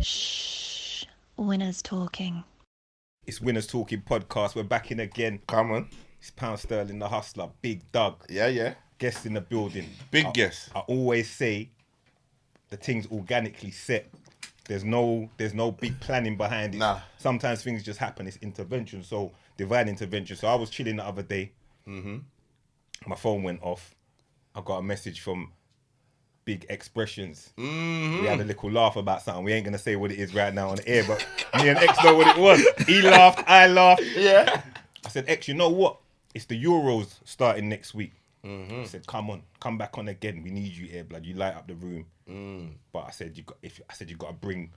Shh. Winners talking. It's Winners Talking podcast. We're back in again. Come on. It's Pound Sterling, the hustler, Big Doug. Yeah. Guest in the building. Big guest. I always say the thing's organically set. There's no big planning behind it. Nah. Sometimes things just happen. It's intervention. So divine intervention. So I was chilling the other day. My phone went off. I got a message from Big Expressions. We had a little laugh about something. We ain't gonna say what it is right now on the air, but me and X know what it was. He laughed, I laughed. Yeah. I said, X, you know what? It's the Euros starting next week. He said, come on, come back on again. We need you here, blood. You light up the room. But I said, you got to bring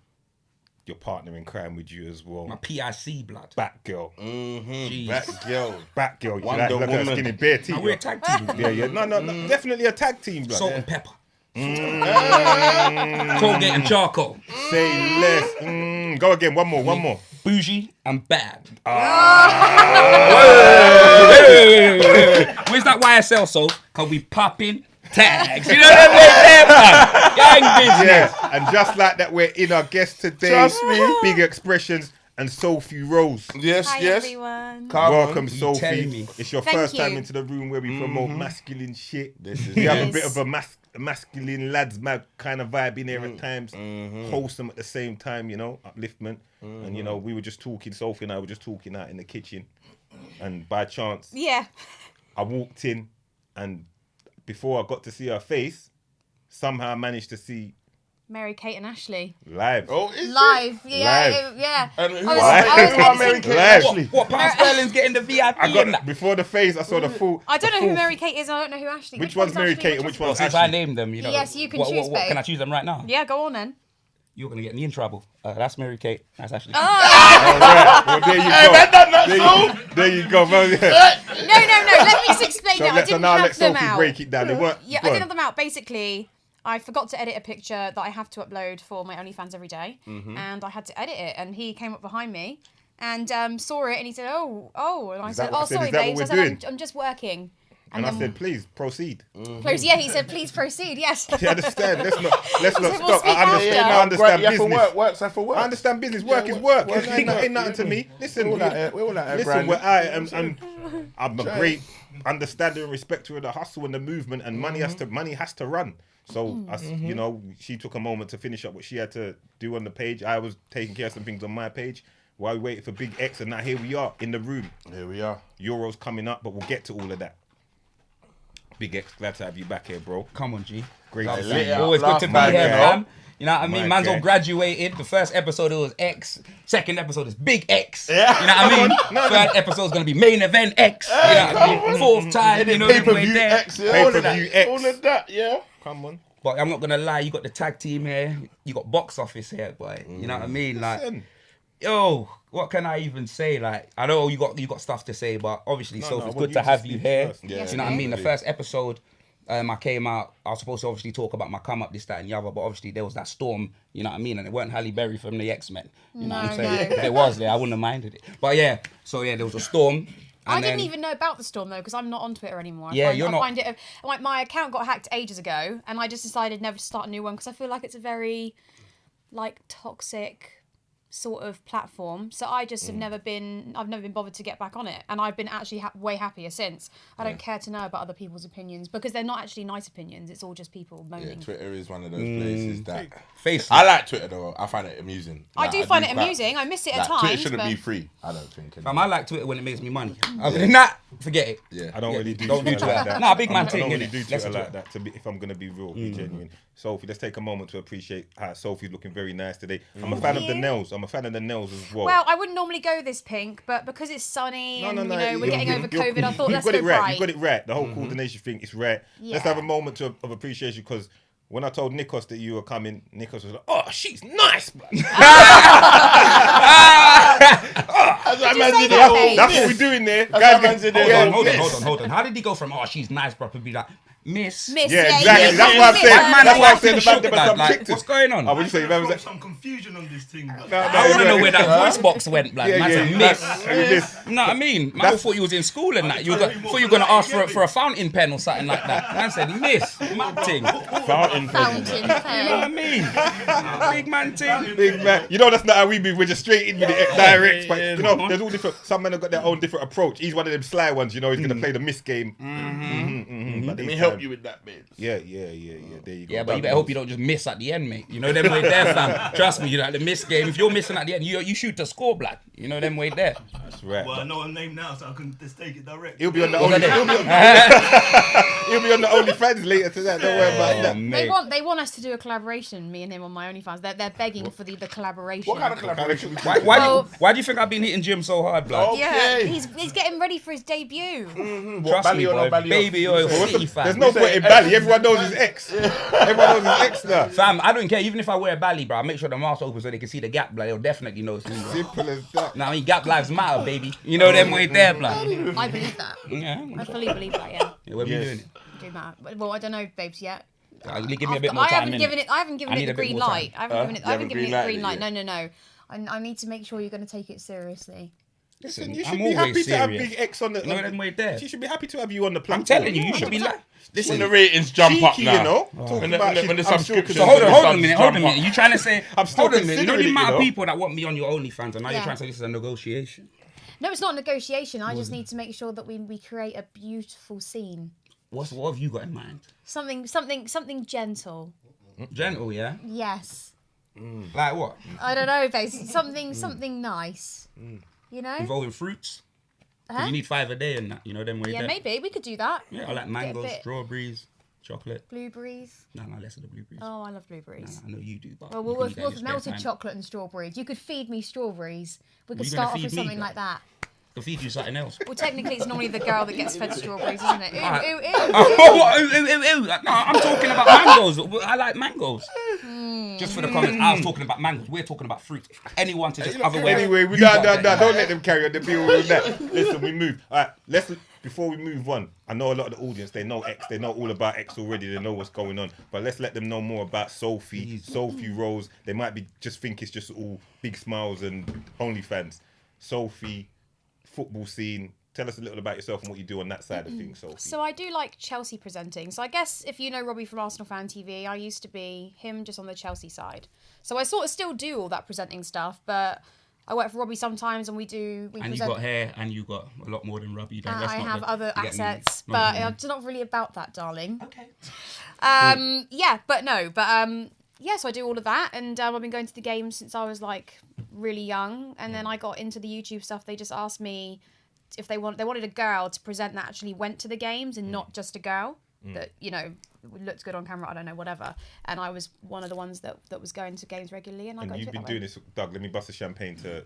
your partner in crime with you as well. My PIC blood. Batgirl. Batgirl. Batgirl. Wonder Look at her Woman. skinny bare teeth. Now we're a tag team. Yeah. No, definitely a tag team, blood. Salt and pepper. Colgate and charcoal. Say less. Go again. One more. Bougie and bad. Ah. Where's that YSL soul? Cause we popping tags. You know what I mean? Gang business. Yeah, and just like that, we're in our guest today. Trust me. Big Expressions and Sophie Rose. Yes. Hi everyone. Come Welcome, on. tell Sophie. me. It's your Thank first time you. into the room where we promote masculine shit. This is We have a Yes. bit of a masculine lads kind of vibe in here at times. Wholesome at the same time, upliftment. And we were just talking, Sophie and I were just talking out in the kitchen. And by chance, Yeah. I walked in, and before I got to see her face, somehow I managed to see Mary Kate and Ashley. live. Oh, is Live. Yeah. Live. Yeah. And who I was are Mary editing- Kate Live. Ashley? What Pound Sterling's getting the VIP I in got that? before the face. I saw the full. I don't the know who full- Mary Kate is. I don't know who Ashley. Which one's Mary Ashley? Kate and which one's Since I Ashley? named them, Yes, you can choose, what, babe. can I choose them right now? Yeah, go on then. You're gonna get me in trouble. That's Mary Kate. That's Ashley. All right. Well, there you go. man done that There you go. Well, yeah. No. Let me just explain So it. I let didn't now have let them Sophie out. break it down. They weren't. Yeah, go I on. didn't have them out. Basically, I forgot to edit a picture that I have to upload for my OnlyFans every day, and I had to edit it. And he came up behind me and saw it, and he said, "Oh," and I Is said, that what I "Oh, said? sorry, Is that what babes." I we're said, doing? "I'm just working." And I then said, please proceed. Yeah, he said, "Please proceed." Yes. You understand? Let's not We'll stop. speak I understand. after. I understand You have to business. work. Work's have to work. I understand business. Work is work. Ain't nothing to me. Listen, We're all out here- we're all out here listen. grinding. We're out, and I'm a great understander and respecter of the hustle and the movement, and money has to run. So, she took a moment to finish up what she had to do on the page. I was taking care of some things on my page while we waited for Big X, and now here we are in the room. Here we are. Euros coming up, but we'll get to all of that. Big X, glad to have you back here, bro. Come on, G. Great Love to it. see you. Always good to be My here, guy. fam. You know what I mean? My Man's guy. all graduated. The first episode it was X. Second episode is Big X. Yeah. You know what I mean? No. Third episode is gonna be Main Event X. You know what I mean? Fourth time, you know, we're Pay-per-view there. X, yeah. All of Pay-per-view that. X. All of that, yeah. Come on. But I'm not gonna lie, you got the tag team here. You got box office here, boy. You know what I mean? Like, Listen. yo, what can I even say? Like, I know you got stuff to say, but obviously, Sophie, it's well, good you to have just you speak here. first. Yeah. You know what I mean? The first episode, I came out. I was supposed to obviously talk about my come up, this, that, and the other, but obviously there was that storm. You know what I mean? And it weren't Halle Berry from the X-Men. You know what I'm saying? No. If it was there, I wouldn't have minded it. But yeah, so yeah, there was a storm. I didn't even know about the storm though because I'm not on Twitter anymore. Yeah, I you're not. find it like my account got hacked ages ago, and I just decided never to start a new one because I feel like it's a very like toxic sort of platform. So I just have never been bothered to get back on it, and I've been actually way happier since. I don't care to know about other people's opinions because they're not actually nice opinions. It's all just people Yeah, moaning. Twitter is one of those places that... Face. I like Twitter though. I find it amusing. I do find it amusing. I miss it at Twitter times. shouldn't but be free, I don't think. Fam, I like Twitter when it makes me money. Other than that, forget it. Yeah. I don't really do don't do Twitter like that. Nah, big man I thing, don't really innit? do Let's Twitter do like it. that, if I'm going to be real, be genuine. Sophie, let's take a moment to appreciate how Sophie's looking very nice today. I'm a fan of the nails. I'm a fan of the nails as well. Well, I wouldn't normally go this pink, but because it's sunny and we're getting over You're COVID, I thought you've let's got go it right. bright. You've got it right. The whole coordination thing is right. Let's Yeah. have a moment of appreciation because when I told Nikos that you were coming, Nikos was like, "Oh, she's nice." Man. That's what man did. That's what we're doing there. That's what man did. Hold on. How did he go from, oh, she's nice, bro, to be like, Miss? Miss, Yeah, exactly. That's what I'm saying. Man, That's why I said shook, the man like, some what's going on? Oh, what you say? Man was like, Some confusion on this thing. I want to know where that voice box went, blood. Man said, Miss. Miss. You know what I mean? Man thought you was in school and that. Thought you were going to ask for a fountain pen or something like that. Man said, Miss. Mad ting. Fountain pen. You know what I mean? Big man ting. Big man. You know that's not how we move. We're just straight in with it direct. But you know, there's all different. Some men have got their own different approach. He's one of them sly ones. You know, he's gonna play the miss game. Let me help you with that, man. Yeah. There you go. Yeah, but you better hope you don't just miss at the end, mate. You know them way there, fam. Trust me, you know the miss game. If you're missing at the end, you shoot the score, blood. You know them way there. That's right. Well, I know her name now, so I can just take it direct. He'll be on the He'll be on the OnlyFans later to that. Don't worry about that. They want us to do a collaboration, me and him on my OnlyFans. They're begging for the collaboration. What kind of collaboration? Why do you think I've been hitting Jim so hard, blood? Yeah, he's getting ready for his debut. Trust me, boy. Baby oil city, fam. There's no point in Bally. Everyone knows his ex. Everyone knows his ex now. Fam, I don't care. Even if I wear a belly, bro, I make sure the mask open so they can see the gap, blood. They'll definitely know it's me, bro. Simple as that. Now, I mean, gap lives matter, baby. You know them way there, blood. I believe that. Yeah. I fully believe that. Yeah. When we doing it? Do matter. Well, I don't know, babes, yet. Give me a bit more time. I haven't given it the green light. I haven't given it the green light. Yeah. No. I need to make sure you're going to take it seriously. Listen, you should I'm be happy always to have serious. Big X on the. You know them way there. She should be happy to have you on the platform. I'm telling you, you should be like. Listen, when the ratings jump up cheeky, now. you know. When the subscriptions. So hold on a minute. You trying to say? I'm still hold on a minute. You know the considering it, amount you of know. people that want me on your OnlyFans, and now you're Yeah. trying to say this is a negotiation. No, it's not a negotiation. I just need to make sure that we create a beautiful scene. What have you got in mind? Something gentle. Gentle, yeah. Yes. Like what? I don't know, basically something nice. You know? Involving fruits. 'Cause Huh? you need 5 a day and that. You know them way Yeah, there. maybe we could do that. Yeah, I like Get a mangoes, bit- strawberries, chocolate. Blueberries. No, less of the blueberries. Oh, I love blueberries. I know you do, but Well, you can we'll eat that in your spare melted time. chocolate and strawberries. You could feed me strawberries. We could you start gonna off with feed me, something though? like that. To feed you something else. Well, technically, it's normally the girl that gets fed strawberries, isn't it? Ooh, Alright. ooh, ooh. Oh, no, I'm talking about mangoes. I like mangoes. Just for the comments, I was talking about mangoes. We're talking about fruit. Anyone to just other way. Anyway, You got that. don't let them carry on the bill with that. Listen, we move. All right, before we move on, I know a lot of the audience, they know X, they know all about X already, they know what's going on, but let's let them know more about Sophie Rose. They might be just think it's just all big smiles and OnlyFans. Sophie, football scene. Tell us a little about yourself and what you do on that side of things, Sophie. So I do like Chelsea presenting. So I guess if you know Robbie from Arsenal Fan TV, I used to be him just on the Chelsea side. So I sort of still do all that presenting stuff, but I work for Robbie sometimes and we And present. you got hair, and you got a lot more than Robbie. I have other assets, but it's not really about that, darling. Okay. So I do all of that, and I've been going to the games since I was like really young, and then I got into the YouTube stuff. They just asked me if they wanted a girl to present that actually went to the games and not just a girl that looked good on camera. I don't know, whatever. And I was one of the ones that was going to games regularly, and I And got you've into been it doing this, Doug. Let me bust a champagne to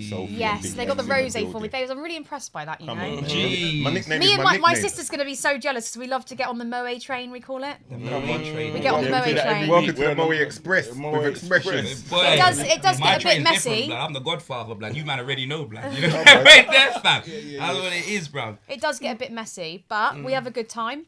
Sophie. Yes, they got the rose rosé for me. Babes, I'm really impressed by that. You know. Jeez. My nickname Me is and my my nickname. sister's going to be so jealous because we love to get on the Moe train, we call it. We We get on the Moe train. Welcome to the Moe Express with expressions. Boy, It does my get a bit train's messy. different, blood. I'm the godfather, blood. You man already know, blood. You know right there, fam. That's what it is, bro. It does get a bit messy, but we have a good time.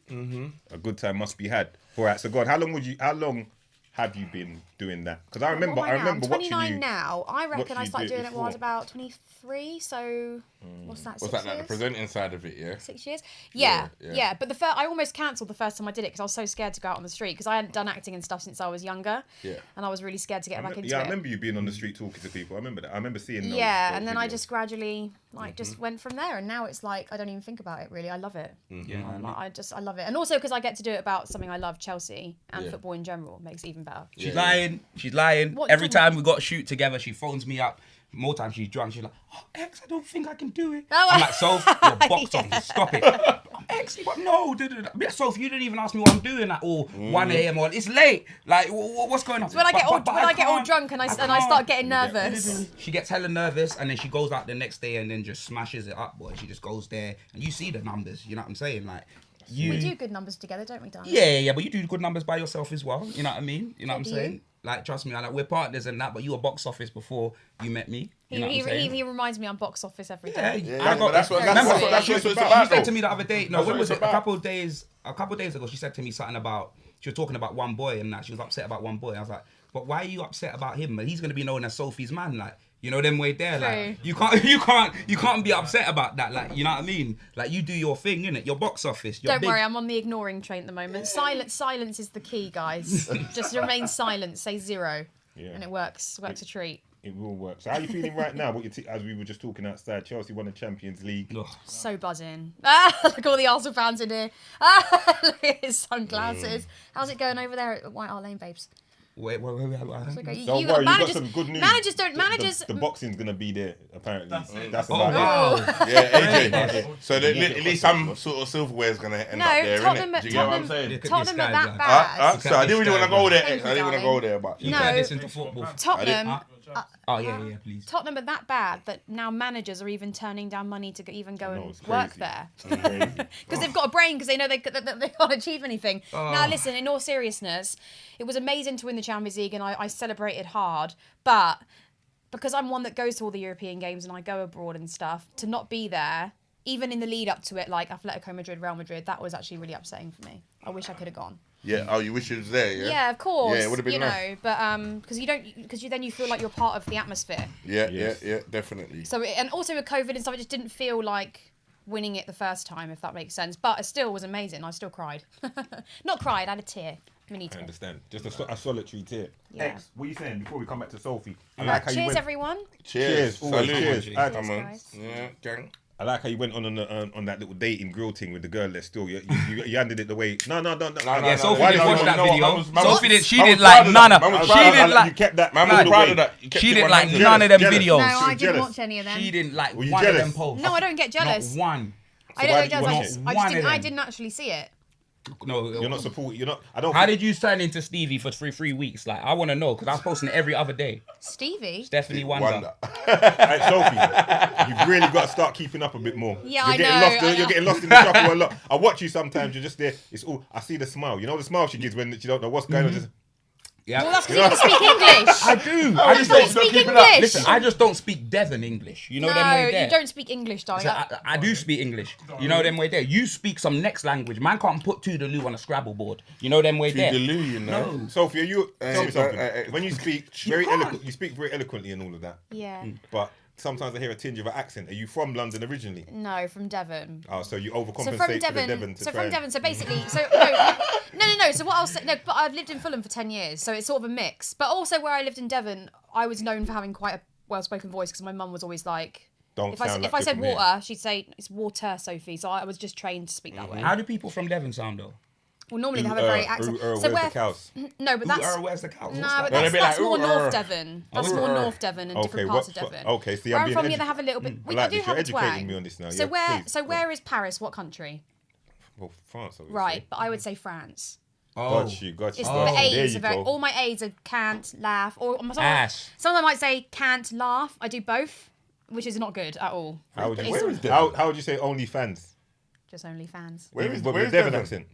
A good time must be had. All right, so God, how long have you been doing that? Because I remember I'm watching 29 you. now. I reckon I you started do it doing it when I was before. about 23. So what's that? What's 6 that like the years? presenting side of it? Yeah. 6 years? Yeah. Yeah. But I almost cancelled the first time I did it because I was so scared to go out on the street because I hadn't done acting and stuff since I was younger. Yeah. And I was really scared to get back into I it. remember you being on the street talking to people. I remember that. I remember seeing those. Yeah, and then I videos. just gradually just went from there, and now it's like I don't even think about it really. I love it. Yeah. I love it, and also because I get to do it about something I love, Chelsea and Yeah. football in general, makes it even better. She's lying. She's lying. What Every you talking time we got a shoot together, she phones me up. More times she's drunk. She's like, "Oh, X, I don't think I can do it." Oh, I'm like, "Soph, you're box office. Stop it." X, but no. Yeah, Soph, you didn't even ask me what I'm doing at all. 1 a.m. or it's late. Like, what's going on? So when I get all can't. drunk and I start getting nervous. She gets hella nervous, and then she goes out the next day and then just smashes it up, boy. She just goes there, and you see the numbers. You know what I'm saying? Like, We do good numbers together, don't we, darling? Yeah, but you do good numbers by yourself as well. You know what I mean? You know what I'm do saying? you? Like, trust me, like we're partners and that, but you were box office before you met me. You know what I'm saying? He reminds me I'm box office every Yeah, day. I got. that's what it's She about. said to me the other day. No, That's when what was it's it? A about. couple of days ago, she said to me something about. She was talking about one boy and that she was upset about one boy. I was like, but why are you upset about him? He's gonna be known as Sophie's man, like. You know them way there, like you can't be upset about that, like you know what I mean. Like you do your thing, innit? Your box office. Don't worry, I'm on the ignoring train at the moment. Silence is the key, guys. Just remain silent. Say zero, and it works. Works a treat. It will work. So how are you feeling right now? As we were just talking outside, Chelsea won the Champions League. So buzzing. Look at all the Arsenal fans in here. Look at his sunglasses. How's it going over there at White Hart Lane, babes? Wait. Don't worry, you got some good news. Managers don't. Managers. The boxing's gonna be there apparently. That's Oh about wow! Yeah, AJ. So at least some sort of silverware is gonna end up there, innit? Do you get what I'm saying? Tottenham are that bad. So I didn't really want to go there. Thank you, I didn't want to go darling. there, but You No. can't listen to football. Tottenham. Oh yeah, please. Tottenham are that bad that now managers are even turning down money to even go and it's work crazy. there It's crazy. because they've got a brain because they know they can't achieve anything. Now listen, in all seriousness, it was amazing to win the Champions League and I celebrated hard, but because I'm one that goes to all the European games and I go abroad and stuff, to not be there, even in the lead up to it, like Atletico Madrid, Real Madrid, that was actually really upsetting for me. I wish I could have gone. yeah. Oh, you wish you was there, yeah? Yeah, of course. Yeah, it would have been you nice. know, but because then you feel like you're part of the atmosphere. Yeah, Yes. yeah, definitely. So and also with COVID and stuff, it just didn't feel like winning it the first time, if that makes sense. But it still was amazing. I still cried. Not cried, I had a tear. Mini I tear. understand. Just a solitary tear. Yeah. X, what are you saying before we come back to Sophie? I like how you Cheers, went. everyone. Cheers. Always Salute. cheers. Come Cheers, on. guys. Yeah, gang. I like how you went on that little dating grill thing with the girl there still. You handed it the way. No. Yeah, Sophie Why didn't no, watch no, that no, video. man was Sophie didn't. She proud didn't of like that. none of. Man was She proud of didn't that. like. You kept that. Man all was the proud way. of that. You kept She it didn't like 100. none of them Jealous. videos. No, She I was didn't jealous. watch any of them. She didn't like Were you one of jealous? them posts. No, I don't get jealous. Not one. I why don't did get you jealous. watch it? I didn't actually see it. No, You're not supporting. You're not. I don't. How think- did you turn into Stevie for three weeks? Like, I want to know because I was posting it every other day. Stevie? Stephanie Wonder. Hey, Sophie, you've really got to start keeping up a bit more. Yeah, you're I getting know, Lost, I know. You're getting lost in the shuffle a lot. I watch you sometimes. You're just there. It's all. I see the smile. You know the smile she gives when she don't know what's going on. Just Yeah. Well, that's because you can speak English. I do. I just don't speak English. Listen, I just don't speak Devon English. You know them way No, there. you don't speak English, darling. So I do speak English. You know them way there. You speak some next language. Man can't put Toodaloo on a Scrabble board. You know them way there. Toodaloo, you know. No. Sophia, you tell me something. hey, When you speak very eloquent, you speak very eloquently and all of that. Yeah. But sometimes I hear a tinge of an accent. Are you from London originally? No, from Devon. Oh, so you So overcompensate from for the Devon, Devon to so try from and- Devon, so basically, so no. So what I'll say, no, but I've lived in Fulham for 10 years, so it's sort of a mix. But also where I lived in Devon, I was known for having quite a well-spoken voice because my mum was always like, Don't if sound like I you're said from here. water, she'd say it's water, Sophie. So I was just trained to speak that way. How do people from Devon sound though? Well, normally they have a very accent. where's So the cows? No, but that's. Where's the cows? No, but Well, that's, they'd be like, more "Ooh, North Devon. That's more North Devon and different parts of Devon. Okay, see, Where I'm I'm being from, yeah, they have a little bit. I We like do this. have You're a twang. educating me on this now. So Yeah, please. where is Paris? What country? Well, France, obviously. Right, but I would say France. Got you. It's Got the you. There A's you are very. go. All my A's are can't laugh, or Ash. some of them might say can't laugh. I do both, which is not good at all. How would you, It's how would you say OnlyFans? just only fans. Where is But where with is Devon Devon? accent.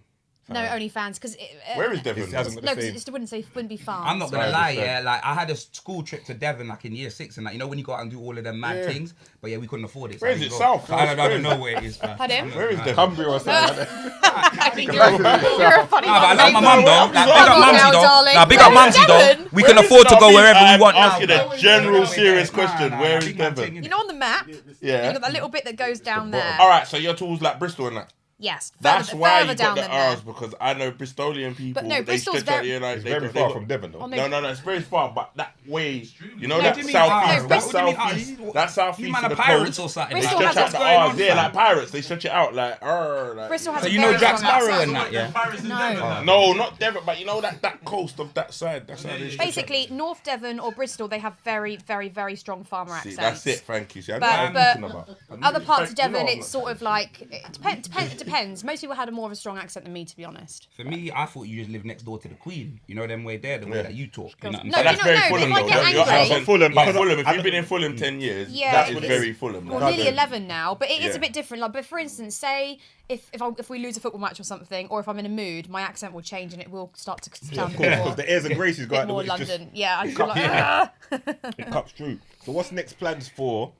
No, only fans because Where is Devon? It hasn't got no, the because same. it wouldn't be fun. I'm not gonna I lie, understand. yeah. Like I had a school trip to Devon, like in year 6, and like you know when you go out and do all of them mad Yeah. things, but yeah, we couldn't afford it. So Where I is didn't it? go. South? So I Where don't is know where it is. Pardon? Where is Devon? Cumbria or something like that. I think you're a funny Nah, but I one. love my mate. mum though. Like, big up Come on Mumsy now, though. darling. Nah, big up Where is Mumsy though. Devon? We can afford to go wherever we want I'm asking now. a general Nah, serious nah, question. nah, Where is big man Devon? thing, You know on the map, Yeah. you got that little bit that goes down there. All right, so you're towards like Bristol and that. Yes, That's why further you down got the than there. R's because I know Bristolian people. But no, they Bristol's stretch out very- here like It's they very got- far they from got- Devon, though. Oh, No, it's very far, but that way, you know, What that do you mean southeast, R's? that What do you mean southeast, R's? that southeast You man of are the pirates coast. or something. They Bristol stretch has out what's the going R's, on, yeah, fam. like pirates. They stretch it out like, like. Bristol has So a you know very Jack strong Sparrow accent. and that, yeah. No. No, not Devon, but you know that coast of that side. That's how they stretch out. Basically, North Devon or Bristol, they have very, very, very strong farmer See, accents. that's it. Thank you. See, I know But- what I'm but talking about. Other parts of You know Devon, I'm it's not- sort of like it depends depends. Most people had a more of a strong accent than me, to be honest. For me, I thought you just lived next door to the Queen. You know them way there, the way that you talk. You know what I'm No, saying? That's you very know, Fulham if I though. get Your accent. angry- Fulham, But because Fulham, if you've been in Fulham 10 years, Yeah, that is it's- very Fulham. Well, now. nearly 11 now, but it is Yeah. a bit different. Like, but for instance, say if we lose a football match or something, or if I'm in a mood, my accent will change and it will start to sound a bit more, Because the airs and graces go bit out the more way. It's just- London. Yeah, I feel like, "Ah." It cuts through. So what's next plans for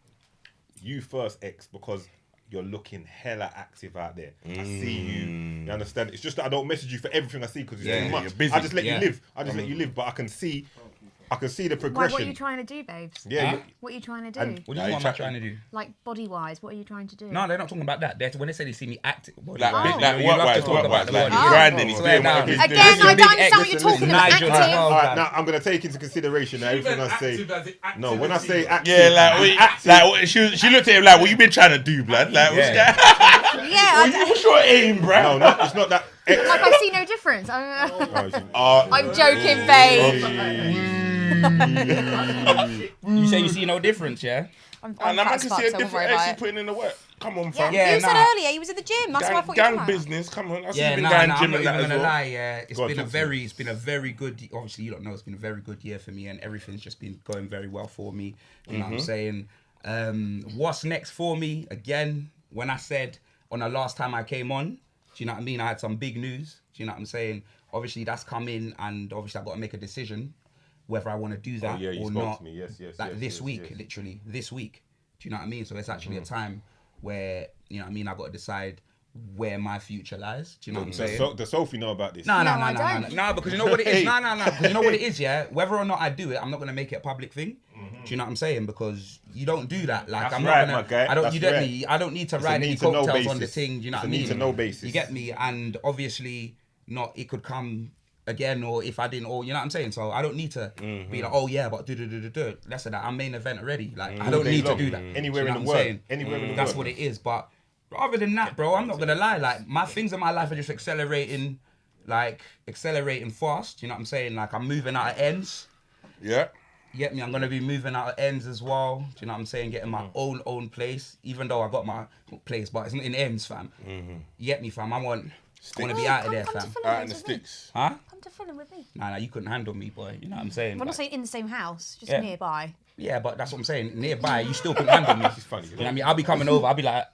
you first, X? Because you're looking hella active out there. I see you. You understand? It's just that I don't message you for everything I see because it's Yeah, too much. you're busy. I just let Yeah. you live. But I can see the Why, progression. what are you trying to do, babes? Yeah. Huh? What are you trying to do? And- What do Nah, you you want am I chat- trying to do? Like body-wise, what are you trying to do? No, they're not talking about that. When they say they see me acting, Like, Oh. like you love to work-wise, talk about work-wise. the Like, body. he's Oh. grinding, he's Swear doing down. whatever he's Again, doing. Listen, I big don't understand what X, you're talking about. Nigel as Active. well, All right, man. now I'm gonna take into consideration everything I say. No, when I say active, Yeah, like, she looked at him like, what you been trying to do, blood? Like, what's Yeah. that? Yeah, What's your aim, bruh? no, it's not that. X. like I see no difference. I'm joking, babe. You say you see no difference, yeah? I'm And I fat can as fuck, see a so don't worry different about X it. putting in the work. Come on, Yeah, fam. Yeah, you said nah. earlier he was in the gym. That's what I thought you were Gang talking about. business, come on. I see Yeah, you been nah, going I'm gym not and even that as gonna well. lie. Yeah, it's Go on, been talk to me. it's been a very good. Obviously, you don't know, it's been a very good year for me, and everything's just been going very well for me. You know what I'm saying? What's next for me? Again, when I said on the last time I came on, do you know what I mean? I had some big news. Do you know what I'm saying? Obviously, that's come in, and obviously, I've got to make a decision whether I want to do that yeah, you or spoke not. to me. Yes, Like this yes, week, yes. literally this week. Do you know what I mean? So it's actually a time where, you know what I mean, I've got to decide where my future lies. Do you know what I'm saying? Does Sophie know about this? No, No, I don't. No, because you know what it is. No. Because you know what it is, yeah? Whether or not I do it, I'm not going to make it a public thing. Do you know what I'm saying? Because you don't do that. Like, That's I'm right, not my guy. going to... That's right. I don't need to It's a ride any need-to-know coattails on the basis. thing. Do you know It's what I a mean? need-to-know basis. You get me? And obviously, not it could come again, or if I didn't, or you know what I'm saying? So I don't need to be like, oh yeah, but do. Less of that. I'm main event already. Like, I don't Day need to long. do that. Anywhere Do you in know the what I'm world. saying? Anywhere in the That's world. what it is. But other than that, bro, I'm not gonna lie. Like, my things in my life are just accelerating fast. You know what I'm saying? Like, I'm moving out of ends. Yeah. You get me? I'm gonna be moving out of ends as well. Do you know what I'm saying? Getting my own place. Even though I got my place, but it's not in ends, fam. You get me, fam? I want to be out of there, Come fam. to Fulham Out in the with me. sticks. Huh? Come to Fulham with me. Nah, you couldn't handle me, boy. You know what I'm saying? I'm not Like, saying in the same house, just Yeah. nearby. yeah, but that's what I'm saying. Nearby, you still couldn't handle me. She's funny. You know what I mean? I'll be coming over. I'll be like,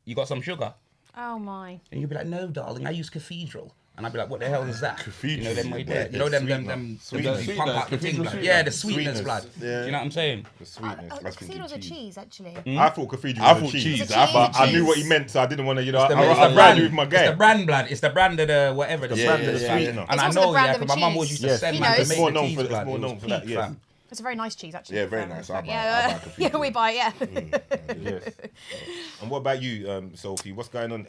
you got some sugar? Oh my. And you'll be like, no, darling, I use Cathedral. And I'll be like, what the hell is that? Cathedral. You know them way Yeah, there. You know them girls who pump out the thing, blood. Yeah, the sweetness, blood. Do you know what I'm saying? The sweetness. Cathedral's a cheese, actually. I thought cathedral I was a thought cheese. cheese. It's a I cheese. thought But I knew cheese. what he meant, so I didn't want to, It's the I'd brand. ride with my guy. It's the brand, blood. It's the brand of the whatever. The Yeah, brand of yeah, the yeah, sweet. yeah. And It's I also know, the brand yeah, of because a my mum always cheese. used to send He man to knows. make More the known cheese, for- it's blood. more It was known for that, peak, yes. fam. It's a very nice cheese, actually. Yeah, very nice. I'll buy Yeah, Cathedral. we buy it, yeah. Yes. And what about you, Sophie? What's going on?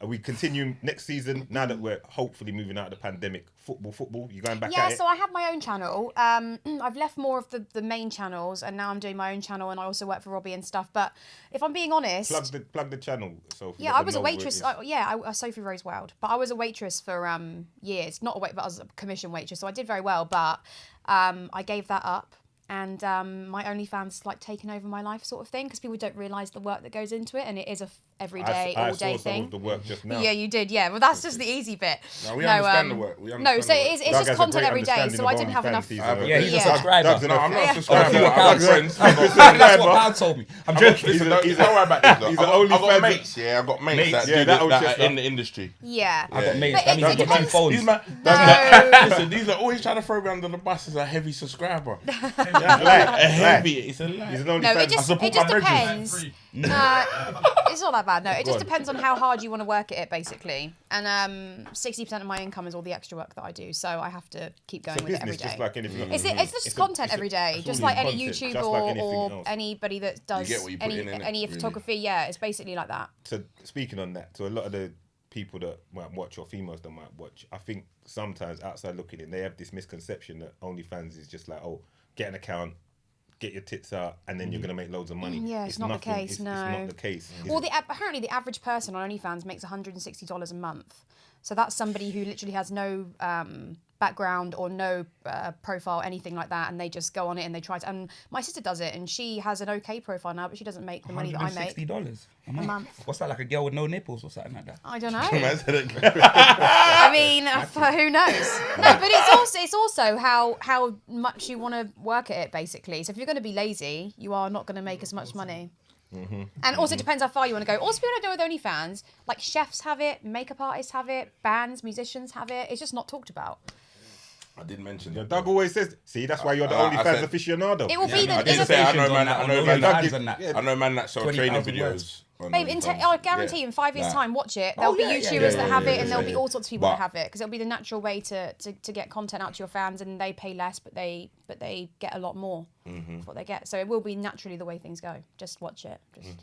Are we continuing next season now that we're hopefully moving out of the pandemic? Football? You going back Yeah, at it? so I have my own channel. I've left more of the main channels, and now I'm doing my own channel, and I also work for Robbie and stuff. But if I'm being honest, Plug the channel, Sophie. yeah, let I them was a know where it waitress. is. Sophie Rose Wild, but I was a waitress for years. Not a wait, but I was a commission waitress, so I did very well. But I gave that up. And my OnlyFans like taken over my life, sort of thing, because people don't realise the work that goes into it, and it is a everyday, I all day saw some thing. of the work just now. Yeah, you did. Yeah, well, that's just the easy bit. No, we understand the work. We No, understand so the work. it's Doug just has a content great every day. understanding So of I didn't have enough. OnlyFans. Yeah, he's a Yeah. subscriber. Doug's No, I'm not a Yeah. subscriber. few I've got accounts. friends. That's what Pal told me. I'm joking. Listen, don't worry about this. Though. he's I've an got OnlyFans- mates. Yeah, I've got mates Mates. that Yeah, do that old that chest are in up. the industry. Yeah. I got mates. But That means it I got two depends- phones. These man, No. listen, these are always trying to throw me under the bus as a heavy subscriber. Lie. A heavy, it's a lie. He's an No, OnlyFans. it just support my depends. It's not that bad. No, it just depends on how hard you want to work at it, basically. And 60% of my income is all the extra work that I do, so I have to keep going It's a with it every business, day. just like anything else. It's just content every day, it's just all like any content, YouTube just like anything or else. anybody that does get what you put in, innit? any Really. photography. Yeah, it's basically like that. So speaking on that, so a lot of the people that might watch or females that might watch, I think sometimes outside looking in, they have this misconception that OnlyFans is just like, oh, get an account, get your tits out, and then you're gonna make loads of money. Yeah, it's not the case, It's no. not the case. Well, apparently the average person on OnlyFans makes $160 a month. So that's somebody who literally has no background or no profile, anything like that, and they just go on it and they try to. And my sister does it, and she has an okay profile now, but she doesn't make the money that I make. $160 a month. What's that, like a girl with no nipples or something like that? I don't know. I mean, who knows? No, but it's also how much you want to work at it, basically. So if you're going to be lazy, you are not going to make as much money. And also it depends how far you want to go. Also, people don't know with OnlyFans, like chefs have it, makeup artists have it, bands, musicians have it. It's just not talked about. I did mention Yeah, that. Doug always says, see, that's why you're the OnlyFans aficionado. It will be the. I didn't It's say a, I know man I I know man that sell training 20,000 videos. words. babe, I guarantee in 5 years' time, watch it. There'll be YouTubers that have it, and there'll be all sorts of people that have it, because it'll be the natural way to get content out to your fans, and they pay less, but they get a lot more for what they get. So it will be naturally the way things go. Just watch it. Just.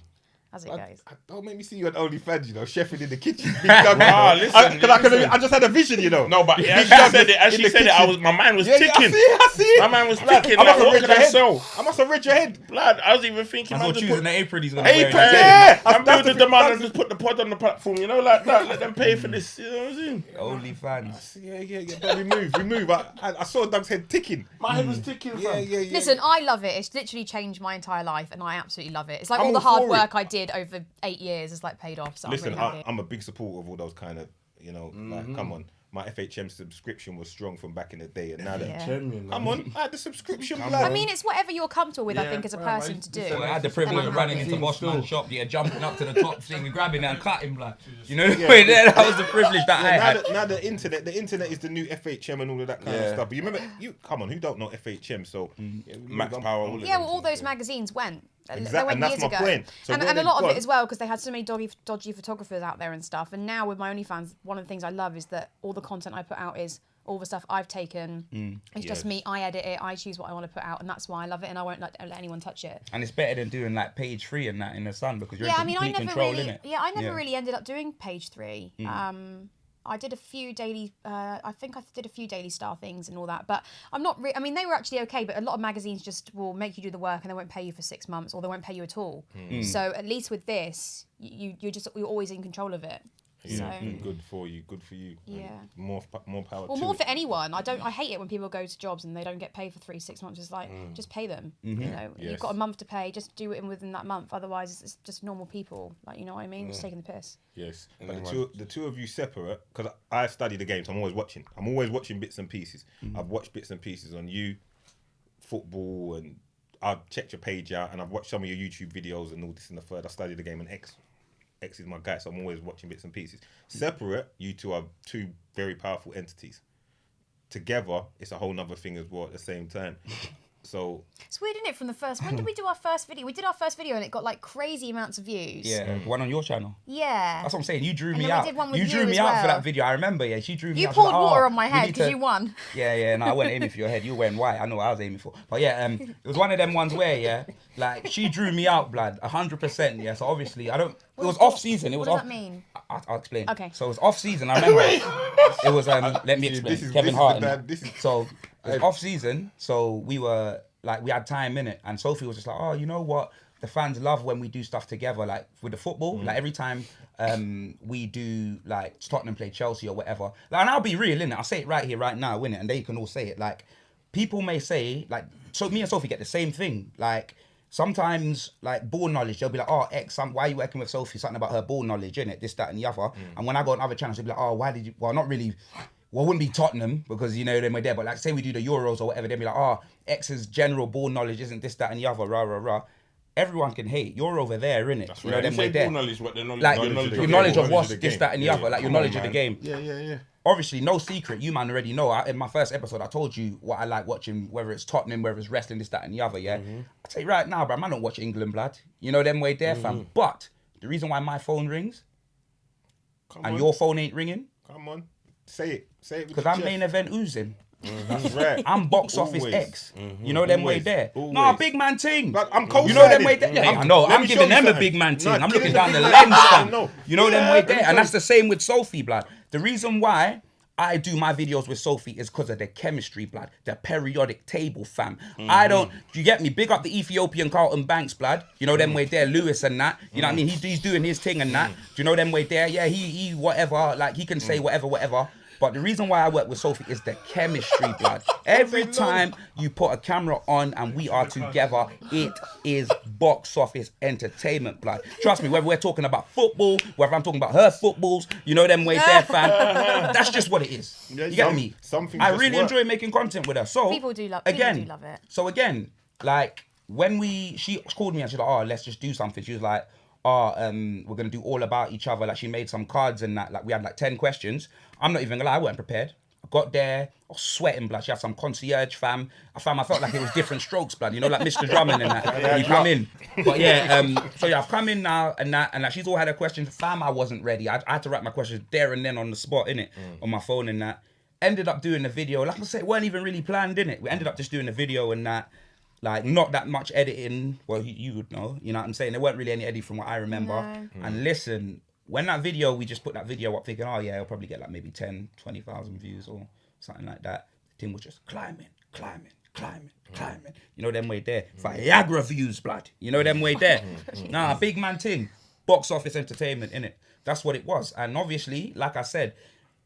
As it goes. Don't make me see you at OnlyFans, you know, chefing in the kitchen. Listen. I just had a vision, you know. No, but as she said it, my mind was ticking. I see it. My mind was ticking. I must have What read could your I head. sell? I must have read your head. Blood, I was even thinking, That's man, what just choosing put the apron he's going to apron. wear. Yeah. I'm That's building the demand thing. and just put the pod on the platform, you know, like that. Let them pay for this. You know what I'm saying? OnlyFans. Yeah. But we move. I saw Doug's head ticking. My head was ticking. Yeah. Listen, I love it. It's literally changed my entire life, and I absolutely love it. It's like I'm all the all hard for work I did over 8 years is like paid off. So Listen, I'm really happy. I'm a big supporter of all those kind of, you know, like, come on. My FHM subscription was strong from back in the day, and now that come on, I had the subscription. I mean, it's whatever you're comfortable with, I think, as a person to do. I had the privilege of running into Bossman's shop, jumping up to the top thing and grabbing it and cutting, like, you know, that was the privilege that I had. Now the internet is the new FHM and all of that kind of stuff. But you remember, come on, who don't know FHM? So Max Power. All those magazines went. Exactly, They went and that's years my ago. point. So and where a they've lot of gone- it as well, because they had so many dodgy photographers out there and stuff. And now with my OnlyFans, one of the things I love is that all the content I put out is all the stuff I've taken. It's just me. I edit it. I choose what I want to put out, and that's why I love it. And I won't let anyone touch it. And it's better than doing like page 3 and that in the sun, because you're in I complete control, innit? I never really ended up doing page 3. I did a few daily. I think I did a few Daily Star things and all that, but I'm not. I mean, they were actually okay, but a lot of magazines just will make you do the work and they won't pay you for 6 months, or they won't pay you at all. So at least with this, you're always in control of it. Yeah, So, good for you. Yeah. More power. well, to more it. for anyone. I hate it when people go to jobs and they don't get paid for 3-6 months. It's like, just pay them. You know, Yes. you've got a month to pay. Just do it within that month. Otherwise, it's just normal people. Like, you know what I mean? Just taking the piss. Yes, but the two of you separate, because I study the game, so I'm always watching. I'm always watching bits and pieces. I've watched bits and pieces on you, football, and I've checked your page out, and I've watched some of your YouTube videos and all this and the third. I study the game, and X is my guy, so I'm always watching bits and pieces. Separate, you two are two very powerful entities. Together, it's a whole nother thing as well at the same time. So It's weird, isn't it? From the first, when did we do our first video? We did our first video and it got like crazy amounts of views. Yeah, one on your channel. Yeah. That's what I'm saying. You drew And me then we out. did one with You you drew me as out for well. that video. I remember. Yeah, she drew me You out. poured water on my head because you won. Yeah, no, I wasn't aiming for your head. You were wearing white. I know what I was aiming for. But yeah, it was one of them ones where, like she drew me out, blood, 100%. Yeah, so obviously it was off season. It was What off. does that mean? I'll explain. Okay. So it was off season. I remember. It was let me explain. Kevin Hart. So it was off season. So we were like, we had time in it, and Sophie was just like, oh, you know what? The fans love when we do stuff together, like with the football. Like every time we do, like Tottenham play Chelsea or whatever. Like, and I'll be real, innit? I'll say it right here, right now, innit? And they can all say it. Like, people may say, like, so me and Sophie get the same thing. Like, sometimes, like, ball knowledge, they'll be like, oh, why are you working with Sophie? Something about her ball knowledge, innit? This, that, and the other. And when I go on other channels, they'll be like, oh, why did you, well, not really. Well, it wouldn't be Tottenham because, you know, then we're there. But like, say we do the Euros or whatever, they'd be like, oh, X's general ball knowledge isn't this, that, and the other, rah, rah, rah. Everyone can hate. You're over there, innit? That's you right. know, then we're there. Knowledge, what the knowledge, Like, your knowledge of game. what's Knowledge of the this, game. that, and the other. Like, your Come knowledge on, of the man. game. Yeah. Obviously, no secret. You man already know. In my first episode, I told you what I like watching, whether it's Tottenham, whether it's wrestling, this, that, and the other, yeah? I tell you right now, bro, man, don't watch England, blood. You know, them way there, fam. But the reason why my phone rings and your phone ain't ringing, Come on. Say it. because I'm main event oozing. That's right. I'm box office Always. X. You know them way Always. there. Always. Nah, big man ting. Like, I'm You co-signing. know them way there. Yeah, I know. Let I'm me show giving you them a something. big man ting. No, I'm give looking him down the the big lens, man. fam. No. You know them Yeah, way let me there. show And you. that's the same with Sophie, blood. The reason why I do my videos with Sophie is because of the chemistry, blood. The periodic table, fam. I don't, you get me? Big up the Ethiopian Carlton Banks, blood. You know them way there, Lewis and that. You know what I mean? He's doing his thing and that. Do you know them way there? Yeah, he whatever. Like, he can say whatever. But the reason why I work with Sophie is the chemistry, blood. Every time you put a camera on and we are together, it is box office entertainment, blood. Trust me, whether we're talking about football, whether I'm talking about her footballs, you know them way there, fam. That's just what it is. You get me? I really enjoy making content with her. So people do love it. So again, like when she called me and she's like, oh, let's just do something. She was like, we're gonna do all about each other. Like, she made some cards and that. Like, we had like 10 questions. I'm not even gonna lie, I wasn't prepared. I got there, I was sweating, blood. She had some concierge, fam. I felt like it was different strokes, blood. You know, like Mr. Drummond and that. You come in. But yeah, so yeah, I've come in now and that, and like she's all had her questions. Fam, I wasn't ready. I had to write my questions there and then on the spot, innit? On my phone and that. Ended up doing the video. Like I said, it weren't even really planned, innit? We ended up just doing the video and that. Like, not that much editing. Well, you would know. You know what I'm saying? There weren't really any editing from what I remember. No. And listen, when that video, we just put that video up thinking, oh yeah, it'll probably get like maybe 10, 20,000 views or something like that. The thing was just climbing. You know them way there. Viagra views, blood. You know them way there. Nah, big man thing. Box office entertainment, innit? That's what it was. And obviously, like I said,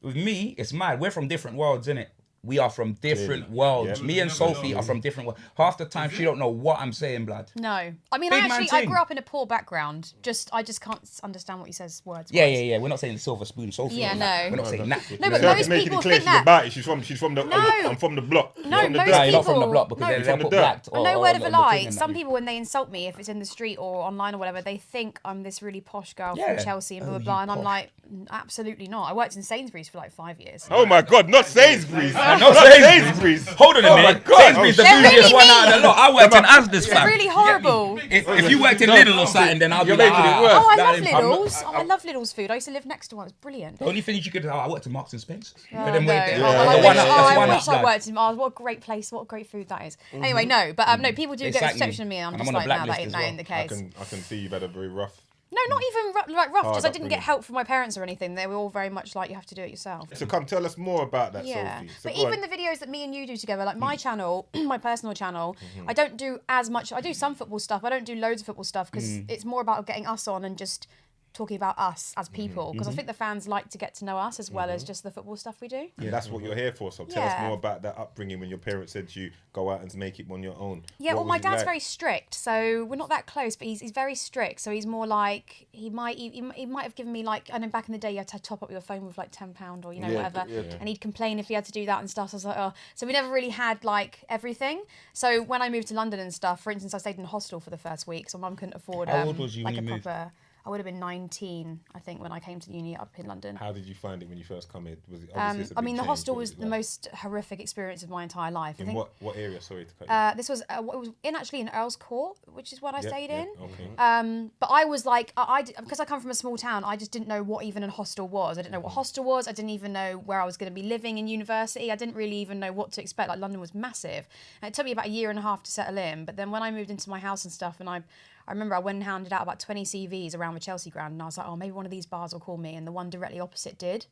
with me, it's mad. We're from different worlds, innit? We are from different worlds. Yeah. Me and Sophie are from different worlds. Half the time, she don't know what I'm saying, blood. No. I mean, I grew up in a poor background. I just can't understand what he says words. Yeah. We're not saying silver spoon, Sophie. Yeah, no. We're not saying that. No, but most people think that. About it. She's from the. No. I'm from the block. No, from the most dirt. people. You're not from the block because they're put black. No word of a lie. Some people, when they insult me, if it's in the street or online or whatever, they think I'm this really posh girl from Chelsea and blah, blah, blah. And I'm like, absolutely not. I worked in Sainsbury's for like 5 years. Oh my God, not Sainsbury's. Not Sainsbury's. Hold on a minute. Sainsbury's the bougiest one out of the lot. I worked in Asda's, fam. It's really horrible. If you worked in Lidl or something, then I'll be like, oh, I love Lidl's. I love Lidl's food. I used to live next to one. It's brilliant. The only thing you could, I worked in Marks and Spencer. I wish I worked in. What a great place. What great food that is. Anyway, no, but no, people do get a perception of me. I'm just like, no, that ain't the case. I can see you've had a very rough. No, not even rough. Just I didn't get help from my parents or anything. They were all very much like, you have to do it yourself. So come tell us more about that, Sophie. So but even the videos that me and you do together, like my channel, my personal channel, I don't do as much. I do some football stuff. I don't do loads of football stuff because it's more about getting us on and just talking about us as people, because I think the fans like to get to know us as well as just the football stuff we do. Yeah, that's what you're here for. So tell us more about that upbringing when your parents said to you, go out and make it on your own. Yeah, well, my dad's very strict, so we're not that close, but he's very strict. So he's more like, he might have given me like, I know back in the day you had to top up your phone with like £10 or whatever, and he'd complain if he had to do that and stuff. So I was like, oh, so we never really had like everything. So when I moved to London and stuff, for instance, I stayed in a hostel for the first week, so mum couldn't afford How old was you like when you a proper. moved? I would have been 19, I think, when I came to uni up in London. How did you find it when you first come in? Was it I mean, the hostel was the most horrific experience of my entire life. In what area? Sorry to cut you. This was it was in Earl's Court, which is what I stayed in. Okay. But I was like, because I come from a small town, I just didn't know what even a hostel was. I didn't know what hostel was. I didn't even know where I was going to be living in university. I didn't really even know what to expect. Like, London was massive. And it took me about 1.5 years to settle in. But then when I moved into my house and stuff, and I remember I went and handed out about 20 CVs around the Chelsea ground, and I was like, oh, maybe one of these bars will call me. And the one directly opposite did.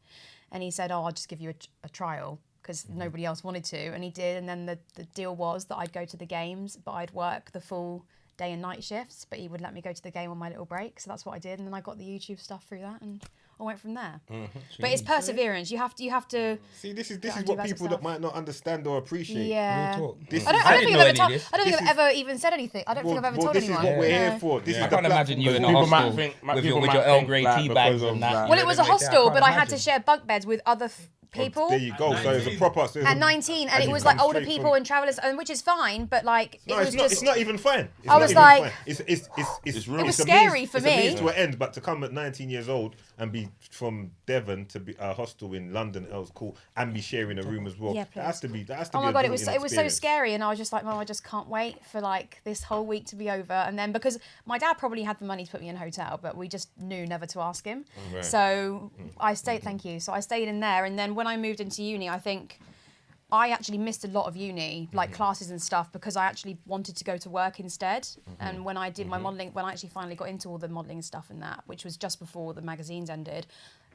And he said, oh, I'll just give you a trial, because nobody else wanted to. And he did. And then the deal was that I'd go to the games, but I'd work the full day and night shifts, but he would let me go to the game on my little break. So that's what I did. And then I got the YouTube stuff through that, and I went from there. But it's perseverance. You have to. See, this is what people that might not understand or appreciate. Yeah. I don't think I've ever even said anything. I don't think I've ever told anyone. This is what we're here for. I can't imagine you in a hostel with your Earl Grey tea bags and that. Well, it was a hostel, but I had to share bunk beds with other people. There you go. So it's a proper. At 19, and it was like older people and travellers, which is fine, but like it's not even fine. I was like, it was scary for me. It's a means to an end, but to come at 19 years old and be from Devon to be a hostel in London, Earl's Court, and be sharing a room as well. Yeah, that has to be. Oh my God, it was so scary, and I was just like, Mum, I just can't wait for like this whole week to be over. And then, because my dad probably had the money to put me in a hotel, but we just knew never to ask him. Right. So I stayed. Thank you. So I stayed in there, and then when I moved into uni, I think I actually missed a lot of uni, like classes and stuff, because I actually wanted to go to work instead. And when I did my modelling, when I actually finally got into all the modelling and stuff and that, which was just before the magazines ended,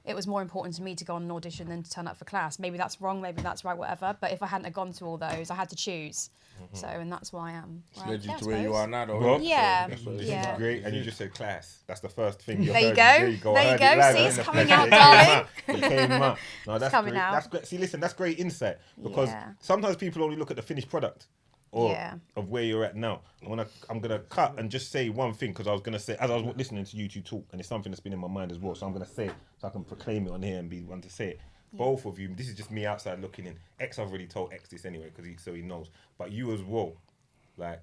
it was more important to me to go on an audition than to turn up for class. Maybe that's wrong, maybe that's right, whatever. But if I hadn't have gone to all those, I had to choose. So, and that's why I am. It's led you to where you are now, though. Well, Yeah. This is great, and you just said class. That's the first thing you There you heard. go. There you go. There I you heard go. it live See, in it's the coming flesh. out, It darling. came out. No, that's coming great. out. That's great. See, listen, that's great insight because sometimes people only look at the finished product or of where you're at now. I'm gonna cut and just say one thing because I was gonna say as I was listening to you two talk, and it's something that's been in my mind as well. So I'm gonna say it so I can proclaim it on here and be one to say it. Both of you, this is just me outside looking in. X, I've already told X this anyway because he knows. But you as well, like.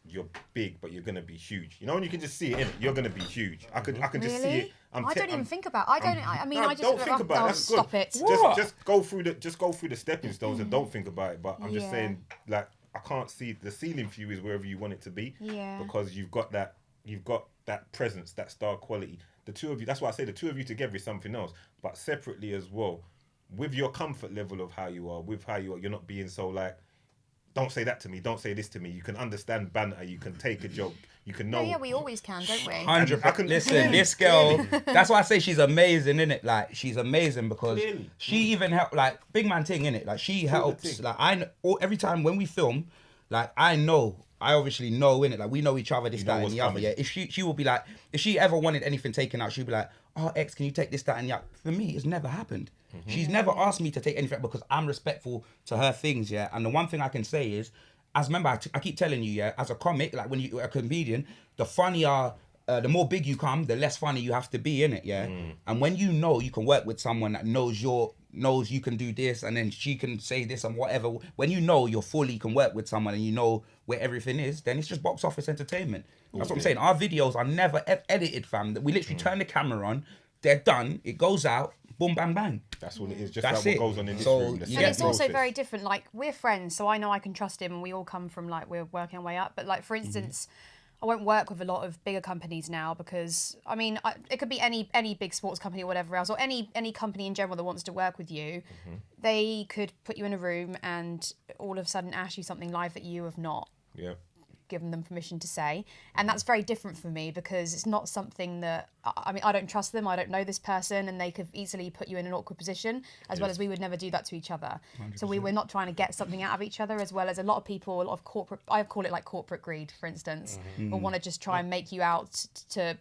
You're big, but you're gonna be huge. You know, and you can just see it in it. You're gonna be huge. I can just see it. I don't even think about. I mean, no, I just don't think about it. That's good. Stop it. Just go through the stepping stones and don't think about it. But I'm just saying, like, I can't see the ceiling for you is wherever you want it to be. Yeah. Because you've got that presence, that star quality. The two of you. That's why I say the two of you together is something else. But separately as well, with your comfort level of how you are, you're not being so like. Don't say that to me. Don't say this to me. You can understand banter. You can take a joke. You can know. Yeah, we always can, don't we? 100%. Listen, this girl. That's why I say she's amazing, innit? Like she's amazing because she even helped. Like big man thing, innit? Like she helps. Like every time when we film, like I obviously know, innit? Like we know each other, this, that, and the other. Yeah. If she will be like, if she ever wanted anything taken out, she'd be like, oh X, can you take this, that, and the other? For me, it's never happened. She's never asked me to take anything because I'm respectful to her things, yeah. And the one thing I can say is, as remember, I keep telling you, yeah, as a comic, like when you're a comedian, the funnier, the more big you come, the less funny you have to be, innit, yeah. And when you know you can work with someone that knows you can do this, and then she can say this and whatever. When you know you're fully can work with someone and you know where everything is, then it's just box office entertainment. That's what I'm saying. Our videos are never edited, fam. We literally turn the camera on, they're done, it goes out. Boom, bang, bang. That's what it is. Just like what goes on in this room. And it's also very different. Like we're friends, so I know I can trust him, and we all come from like we're working our way up. But like for instance, I won't work with a lot of bigger companies now because I mean it could be any big sports company or whatever else, or any company in general that wants to work with you. They could put you in a room and all of a sudden ask you something live that you have not. Given them permission to say, and that's very different for me because it's not something that I don't trust them. I don't know this person, and they could easily put you in an awkward position. As well as we would never do that to each other. 100%. So we're not trying to get something out of each other. As well as a lot of people, a lot of corporate. I call it like corporate greed, for instance, will want to just try and make you out to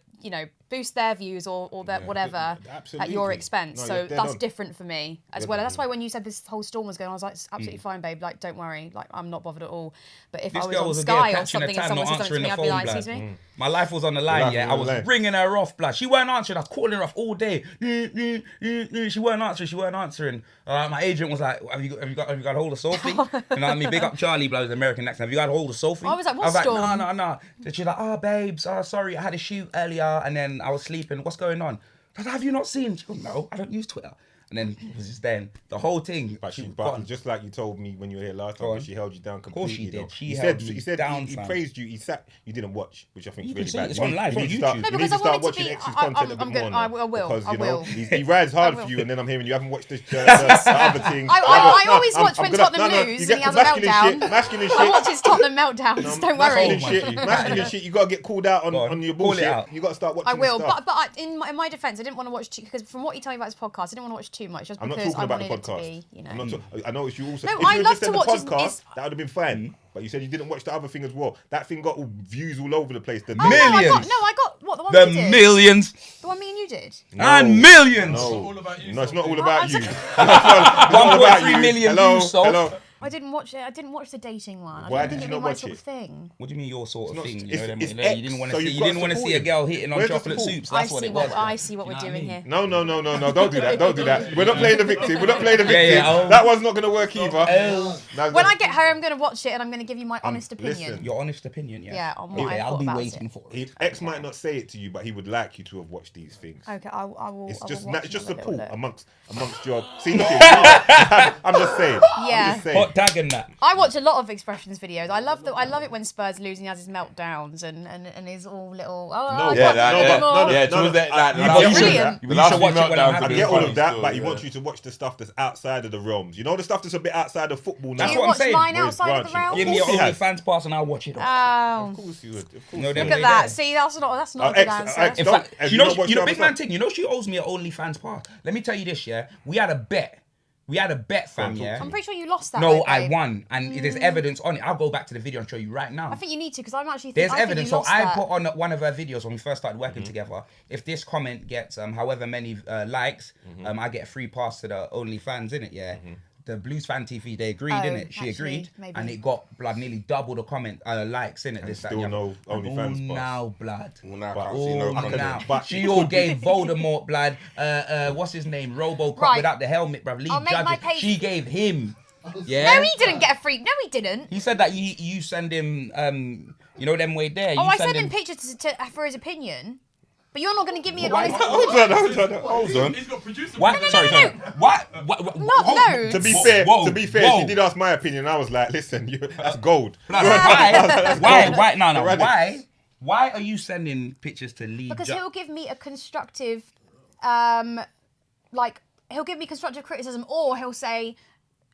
boost their views or their whatever at your expense. No, so that's different for me as well. That's why when you said this whole storm was going on, I was like, it's absolutely fine, babe. Like, don't worry. Like, I'm not bothered at all. But if I was on Sky or something and someone said something to me, I'd be like, excuse me? My life was on the line, I was ringing her off, blood. She weren't answering. I was calling her off all day. She weren't answering. My agent was like, have you got hold of Sophie? You know what I mean? Big up Charlie, blows American accent. Have you got hold of Sophie? I was like, what storm? I was like, no. She's like, oh, babes, sorry, I had a shoot earlier and then I was sleeping. What's going on? I was like, have you not seen? She goes, no, I don't use Twitter. And then it was just then the whole thing. But just like you told me when you were here last time, she held you down completely. Of course she did. He said he praised you. You didn't watch, which I think is really bad. It's on live on YouTube. You need to start watching X's content a bit more now. I will. Because he rides hard for you, and then I'm hearing you haven't watched the other thing. I always watch when Tottenham lose and he has a meltdown. Masculine shit. I watch his Tottenham meltdowns. Don't worry. Masculine shit. You gotta get called out on your bullshit. You gotta start watching. I will, but in my defence, I didn't want to watch because from what he told me about his podcast, I didn't want to watch too much just because I wanted it to be, I noticed you also. No, if I you love just to the watch podcast, that would have been fine. But you said you didn't watch the other thing as well. That thing got views all over the place. The millions. I got what the one the we did. Millions. The one me and you did. And millions. No, it's not all about you. No, it's not all about you. 1.3 million views. Hello. I didn't watch it. I didn't watch the dating one. Why I didn't did think you it'd not be my watch sort it? of thing. What do you mean your sort of thing? You It's didn't want to see a girl hitting on chocolate soups. That's what it was. I see what we're doing here. No. Don't do that. Don't do that. We're not playing the victim. That one's not going to work either. When I get home, I'm going to watch it and I'm going to give you my honest opinion. Listen. Your honest opinion, yeah. Yeah, on what I I'll thought be about waiting it. for it. X might not say it to you, but he would like you to have watched these things. Okay, I will. It's I just will watch it's just them a little support bit. amongst your. See, look, I'm just saying. Yeah. I'm just saying. not tagging that. I watch a lot of expressions videos. I love it when Spurs lose and he has his meltdowns and he's all little. No, Brilliant. You should watch it when I'm I happy. get all of that, but he wants you to watch the stuff that's outside of the realms. You know the stuff that's a bit outside of football now. That's Do you what I'm watch saying. mine Where it's outside of the branching. realm? Give me your Of course he has. OnlyFans pass and I'll watch it. Oh, Of course you would. Of course. No, you them would. look at way that. there. See, that's not a good answer. In Don't- fact, have you you know, not watched big the other man stuff? thing. You know, she owes me an OnlyFans pass. Let me tell you this, yeah. We had a bet, fam, yeah. I'm pretty sure you lost that. No, though, I babe. won, and there's evidence on it. I'll go back to the video and show you right now. I think you need to because I'm actually. There's I think evidence. you So lost I that. put on one of her videos when we first started working together. If this comment gets however many likes, I get a free pass to the OnlyFans, innit? Yeah. The Blues Fan TV, they agreed, innit? She actually, agreed, maybe. and it got blood nearly double the comment likes, innit? This, that, still and the no other. OnlyFans And pass. now blood. Now. But She all gave Voldemort blood. What's his name? RoboCop Right. without the helmet, bruv. Lee I'll make my Judges. page- She gave him. Yeah. No, he didn't get a free. No, he didn't. He said that you send him. You know them way there. Oh, You I sent him pictures for his opinion. But you're not going to give me an honest. Hold on. He's got producer. What? Sorry. What? No. To be Whoa, fair, whoa. she did ask my opinion. I was like, listen, that's gold. Why? No. Right. Why are you sending pictures to Lee? Because he'll give me a constructive, he'll give me constructive criticism, or he'll say,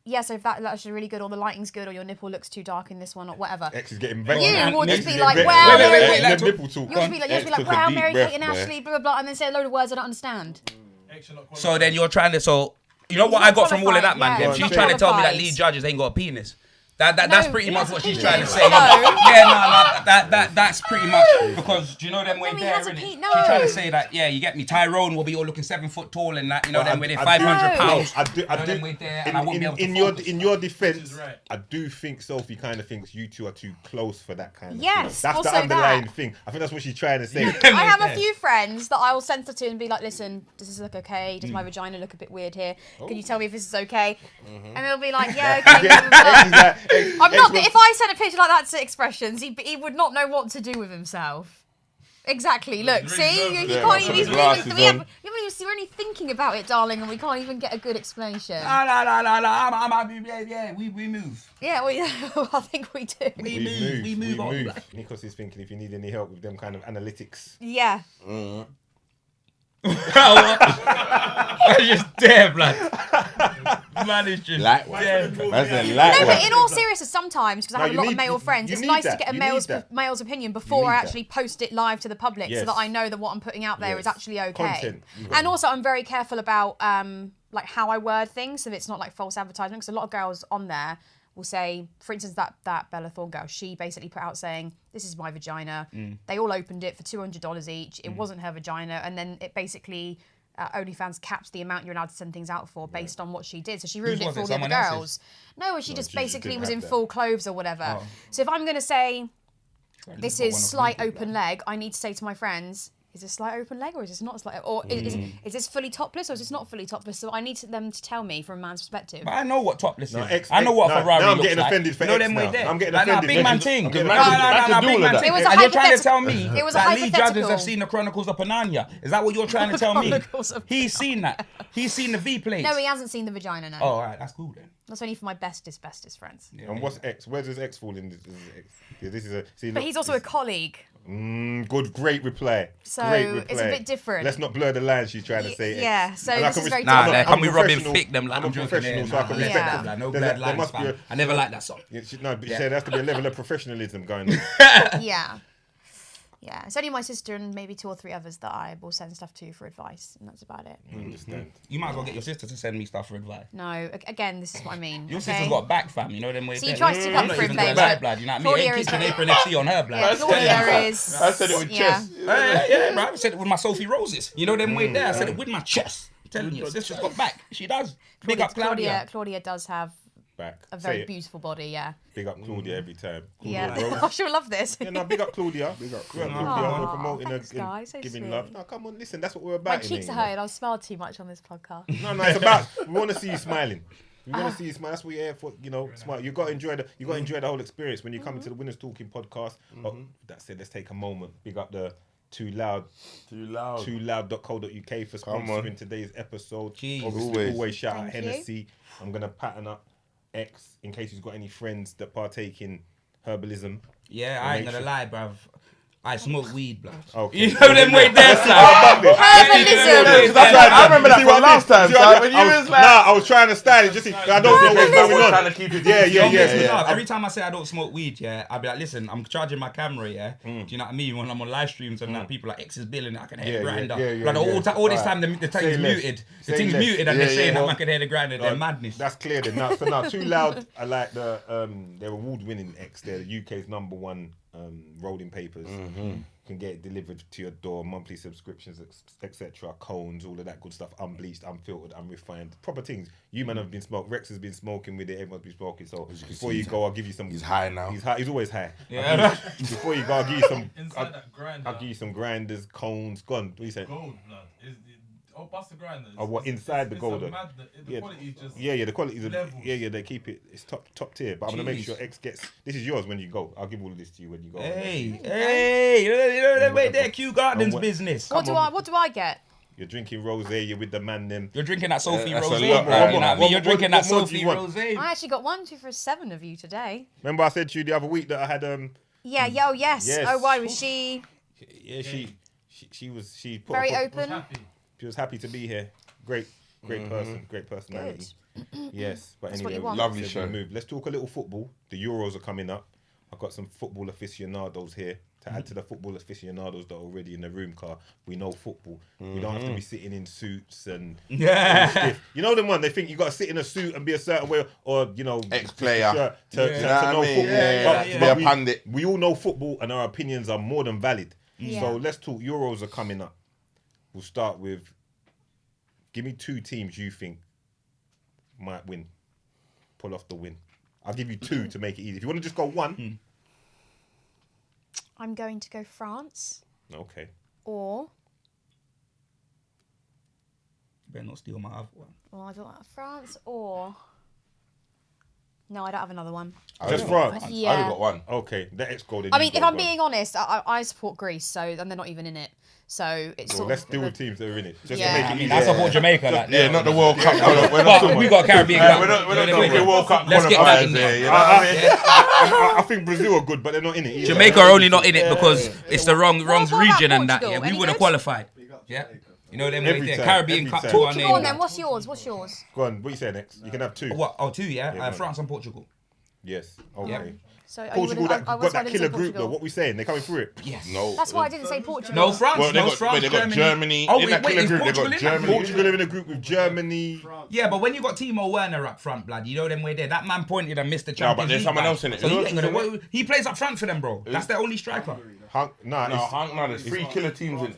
yeah, so if that's actually really good, or the lighting's good, or your nipple looks too dark in this one, or whatever. X is getting You vexed. will just X is be getting like, vexed. well, wait, Let nipple talk. You'll just be like, took a wow, deep Mary breath Kate and there. Ashley, blah, blah, blah, and then say a load of words I don't understand. So then you're trying to. So you know what I got from all of that, man? Yeah, Dem? he's She's not trying to tell me that qualified. Lee Judges ain't got a penis. That's No, pretty he much has what a she's penis. trying to say. No. That's pretty much because do you know them way No, he there, has a innit? no. She's trying to say that you get me. Tyrone will be all looking 7 foot tall and that, you know, then with I 500 do- pounds. I do. You know, them way there, and I won't be able to In your focus. defense, right. I do think Sophie kind of thinks you two are too close for that kind of Yes, thing. That's also the underlying that. thing. I think that's what she's trying to say. I have a few friends that I will send stuff to and be like, listen, does this look okay? Does my vagina look a bit weird here? Can you tell me if this is okay? And they'll be like, yeah, okay. I'm not. If I sent a picture like that to Expressions, he would not know what to do with himself. Exactly. Look, see, you can't even. Put the glasses We haven't on. even. We're only thinking about it, darling, and we can't even get a good explanation. No. Yeah, we move. Yeah, I think we do. We move on. Nikos is thinking if you need any help with them kind of analytics. Yeah. That's just dead, blood. Man is just Lightweight. dead. That's a No, but lightweight. in all seriousness, sometimes, because I No, have a you lot of need- male you- friends, you it's need nice that. to get a You need that. male's opinion before need I that. actually post it live to the public, Yes. so that I know that what I'm putting out there is Yes. actually okay. Content. And also, I'm very careful about like how I word things, so it's not like false advertisement. Because a lot of girls on there will say, for instance, that Bella Thorne girl, she basically put out saying, "This is my vagina." They all opened it for $200 each. It wasn't her vagina, and then it basically. OnlyFans caps the amount you're allowed to send things out for based on what she did. So she ruined it was for it? all the other Someone else's? girls. No, she just she just basically didn't was have in that. full clothes or whatever. Oh. So if I'm going to say, this got is one of slight these, open leg, I need to say to my friends, is this slight open leg or is this not slight? Or is this fully topless or is this not fully topless? So I need them to tell me from a man's perspective. But I know what topless No, is. I know what no, Ferrari now I'm looks getting like. offended for You know X them way now. there. I'm getting Like, offended big for man X. thing. Okay, No, man, man big to do man all of thing. that. It was a And you're trying to tell hypothetical. me It was a that Lee Judges hypothetical. have seen the Chronicles of Panania. Is that what you're trying to tell me? Chronicles of He's seen that. He's seen the V plates. No, he hasn't seen the vagina, no. Oh, all right, that's cool then. That's only for my bestest friends. And what's X? Where does X fall in this? This is a. See, But look, he's also a colleague. good, great reply. So, Great it's a reply. bit different. Let's not blur the lines. She's trying to say. X. Yeah, so And I this can is very respect- Nah, different. nah, I'm can we rub him professional. thick them like I'm a I'm joking professional, there, so I nah, can nah, respect Yeah. it. nah, no There- bad there lines, must be fam. I never liked that song. No, but there has to be a level of professionalism going on. Yeah. Yeah, it's only my sister and maybe 2 or 3 others that I will send stuff to for advice, and that's about it. I understand. You might as well get your sister to send me stuff for advice. No, again, this is what I mean. Your okay? sister's got back, fam. You know them ways. So you try to stick up I'm not for him, even babe, gonna lie, but blood. You know what I Claudia mean? is- Kitchen apron FC on her, blood. Yeah, Claudia is. I said it with chest. Yeah, bro. I said it with my Sophie Roses. You know them way there. I said it with my chest. I'm telling you, sister's got back. She does. Big up Claudia. Claudia does have Back. a Say very it. beautiful body, yeah. Big up Claudia every time. Yeah. Claudia, bro. Oh, she'll love this. Yeah, no, big up Claudia. Big up Claudia. Aw, We're promoting thanks, her, guys, so giving sweet. love. No, come on, listen, that's what we're My about. cheeks are hurting. I've smiled too much on this podcast. No, it's about. We want to see you smiling. We want to see you smile. That's what you're here for. You know, smile. You got to enjoy the whole experience when you come into the Winners Talking podcast. Oh, that said, let's take a moment. Big up the Too Loud. Loud.co.uk for Come on. sponsoring today's episode. Jeez. Obviously, Always. always shout out Thank you. Hennessy. I'm gonna pattern up X in case he's got any friends that partake in herbalism. Yeah, I ain't gonna lie, bruv. I smoke weed, blood. Okay. You know them way there, son. Herbalism. I remember that from last time. So when you was like, I was trying to style it. Just I don't know what's going on. trying to keep it. Yeah. Every time I say I don't smoke weed, yeah, I'll be like, listen, I'm charging my camera, yeah. Do you know what I mean? When I'm on live streams and that, people like X is billing, I can hear the grinder. Like all this time, the thing's muted. The thing's muted, and they're saying that I can hear the grinder. They're madness. That's clear then. Now, so now, Too Loud, I like their award-winning X. They're the UK's #1 rolling papers. Can get it delivered to your door, monthly subscriptions, etc. Cones, all of that good stuff. Unbleached, unfiltered, unrefined, proper things. You man have been smoking. Rex has been smoking with it. Everyone's been smoking. So before you go, I'll give you some. He's high now. He's high. He's always high. Yeah. Before you go, I'll give you some. Inside that grinder. I'll give you some grinders, cones. Go on. What you say? Gold, blood. Bust the grinder. Oh, what inside the gold? The quality is just. Yeah, the quality is. Levels. Yeah, they keep it. It's top tier. But I'm gonna make sure X gets. This is yours when you go. I'll give all of this to you when you go. Hey, you know that way there, Kew Gardens business. What do I get? You're drinking rosé. You're with the man. Them. You're drinking that Sophie that's Rose. a lot, You know what I mean? What- You're drinking what that more do you Sophie want? Rose. I actually got 1, 2 for 7 of you today. Remember I said to you the other week that I had Yeah, yes. Yes. Oh, why was she Yeah, she put very up, open? Happy. She was happy to be here. Great person, great personality. Yes, but That's what anyway, you want. Lovely let's show. move. Let's talk a little football. The Euros are coming up. I've got some football aficionados here to add to the football aficionados that are already in the room. Car, we know football. We don't have to be sitting in suits and stiff. You know the one they think you got to sit in a suit and be a certain way, or you know, Ex-player. to You know what I know mean? football. Yeah. But Be a pundit. we all know football, and our opinions are more than valid. Yeah. So let's talk. Euros are coming up. We'll start with. Give me 2 teams you think might win. Pull off the win. I'll give you 2 to make it easy. If you want to just go 1. I'm going to go France Okay. or Better not steal my other one. I don't know, France or no, I don't have another one. Just France. I Yeah. only got one. Okay. The X goal. I mean, if I'm being honest, I support Greece, so and they're not even in it. So it's So sort let's of deal with teams that are in it. Just Yeah. to make I it mean, easy. I support Jamaica. Like, Yeah, not the World Cup. We're But we got Caribbean. We're not talking World Cup Let's get back qualifiers in there. there. You know what I mean? I think Brazil are good, but they're not in it either. Jamaica are only not in it because it's the wrong What about region and that. Portugal? Yeah, we Any would have good? qualified. Yeah, you know them Every way there. time, Caribbean every Cup time. to our Portugal. And name. then what's yours? Go on. What you say next? You can have 2. What? Oh, 2. Yeah, Yeah, go France and Portugal. Yes. Okay. Yeah. So Portugal got got that killer group though. What we saying? They're coming through it. Yes. No. That's why I didn't say Portugal. No France. Well, no France. they got Germany. Oh, In that killer is group, they Portugal got in that? Germany. Portugal are in a group with Germany. Yeah, but when you got Timo Werner up front, blood, you know them way there. That man pointed and missed the No, Champions but there's League, someone blood. else in it. So Who you else ain't is gonna. in it? He plays up front for them, bro. That's their only striker. There's 3 killer teams in.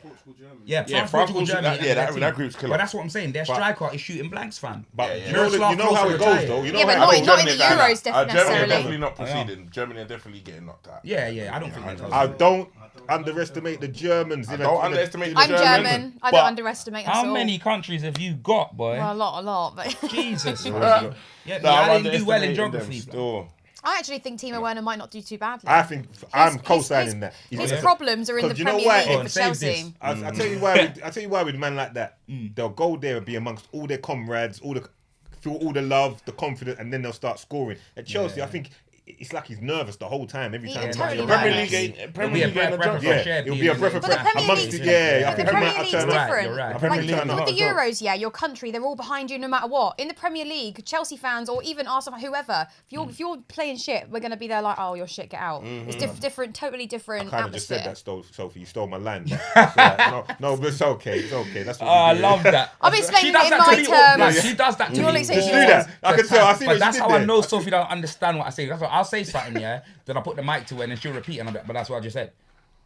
Yeah, Yeah, France, Portugal, Germany. and their that team. group's killer. But that's what I'm saying. Their striker is shooting blanks, fam. But Yeah. you know Miroslav you know how Klose it goes retired. though. You know Yeah, but how not it in goes. the Germany are Euros, Germany are necessarily. definitely not proceeding. Germany are definitely getting knocked out. Yeah. I don't think that's I don't underestimate the Germans. Don't underestimate the I'm Germans. German. I But don't underestimate us How all. many countries have you got, boy? Well, a lot. But Jesus. No, Yeah, I'm I didn't do well in underestimating geography. them blood. still. I actually think Timo Werner might not do too badly. I think I'm co-signing that. His problems are in the Because you know Premier why? League Oh, for and save Chelsea. this. I tell you why. I tell you why with a man like that, they'll go there and be amongst all their comrades, feel all the love, the confidence, and then they'll start scoring. At Chelsea, I think it's like he's nervous the whole time. Every He time. totally Premier nervous. League It'll Premier be a League ain't breath of joke. fresh Yeah, air it'll being be a in breath the of But the fresh Premier amongst League's it. Yeah, I the think he Premier might have League's turned up. different. You're right. I think he Like, turned up. with the Euros, yeah, your country, they're all behind you no matter what. In the Premier League, Chelsea fans or even Arsenal, whoever, if you're playing shit, we're gonna be there like, oh, you're shit, get out. It's different, totally different Kind of just said atmosphere. that, Sophie. You stole my line. But it's all right. No, but it's okay. It's okay. That's what I we do. love that. I'm explaining She does it in that to my me. terms. Like, she does that to You me. want to say Just she do was? that. I can tell. I see But what that's you how did I there. know Sophie don't understand what I say. That's what I'll say something, yeah. Then I put the mic to her and then she'll repeat and but that's what I just said.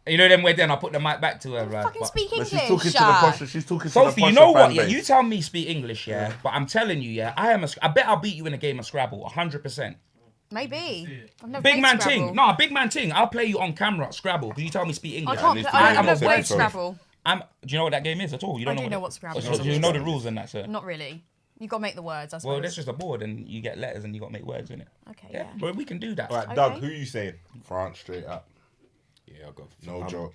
And you know them way then I put the mic back to her. Right? Fucking But- speak But English. she's talking to the Shah. posture. She's talking to the Sophie, you posture know what? fan Yeah, base. you tell me speak English, yeah. But I'm telling you, yeah, I bet I'll beat you in a game of Scrabble, 100%. Maybe. I've never Big played man Scrabble. ting. No, big man ting. I'll play you on camera at Scrabble, but you tell me speak I English. can't needs play. to be I've on never the played same Scrabble. Do you know what that game is at all? You don't I do know what Scrabble So is, do you know the obviously. rules and that, sir? Not really. You got to make the words, I suppose. Well, that's just a board and you get letters and you got to make words in it. Okay, Yeah, yeah. but we can do that. All right, Doug. Okay. Who are you saying? France straight up. Yeah, I got No joke.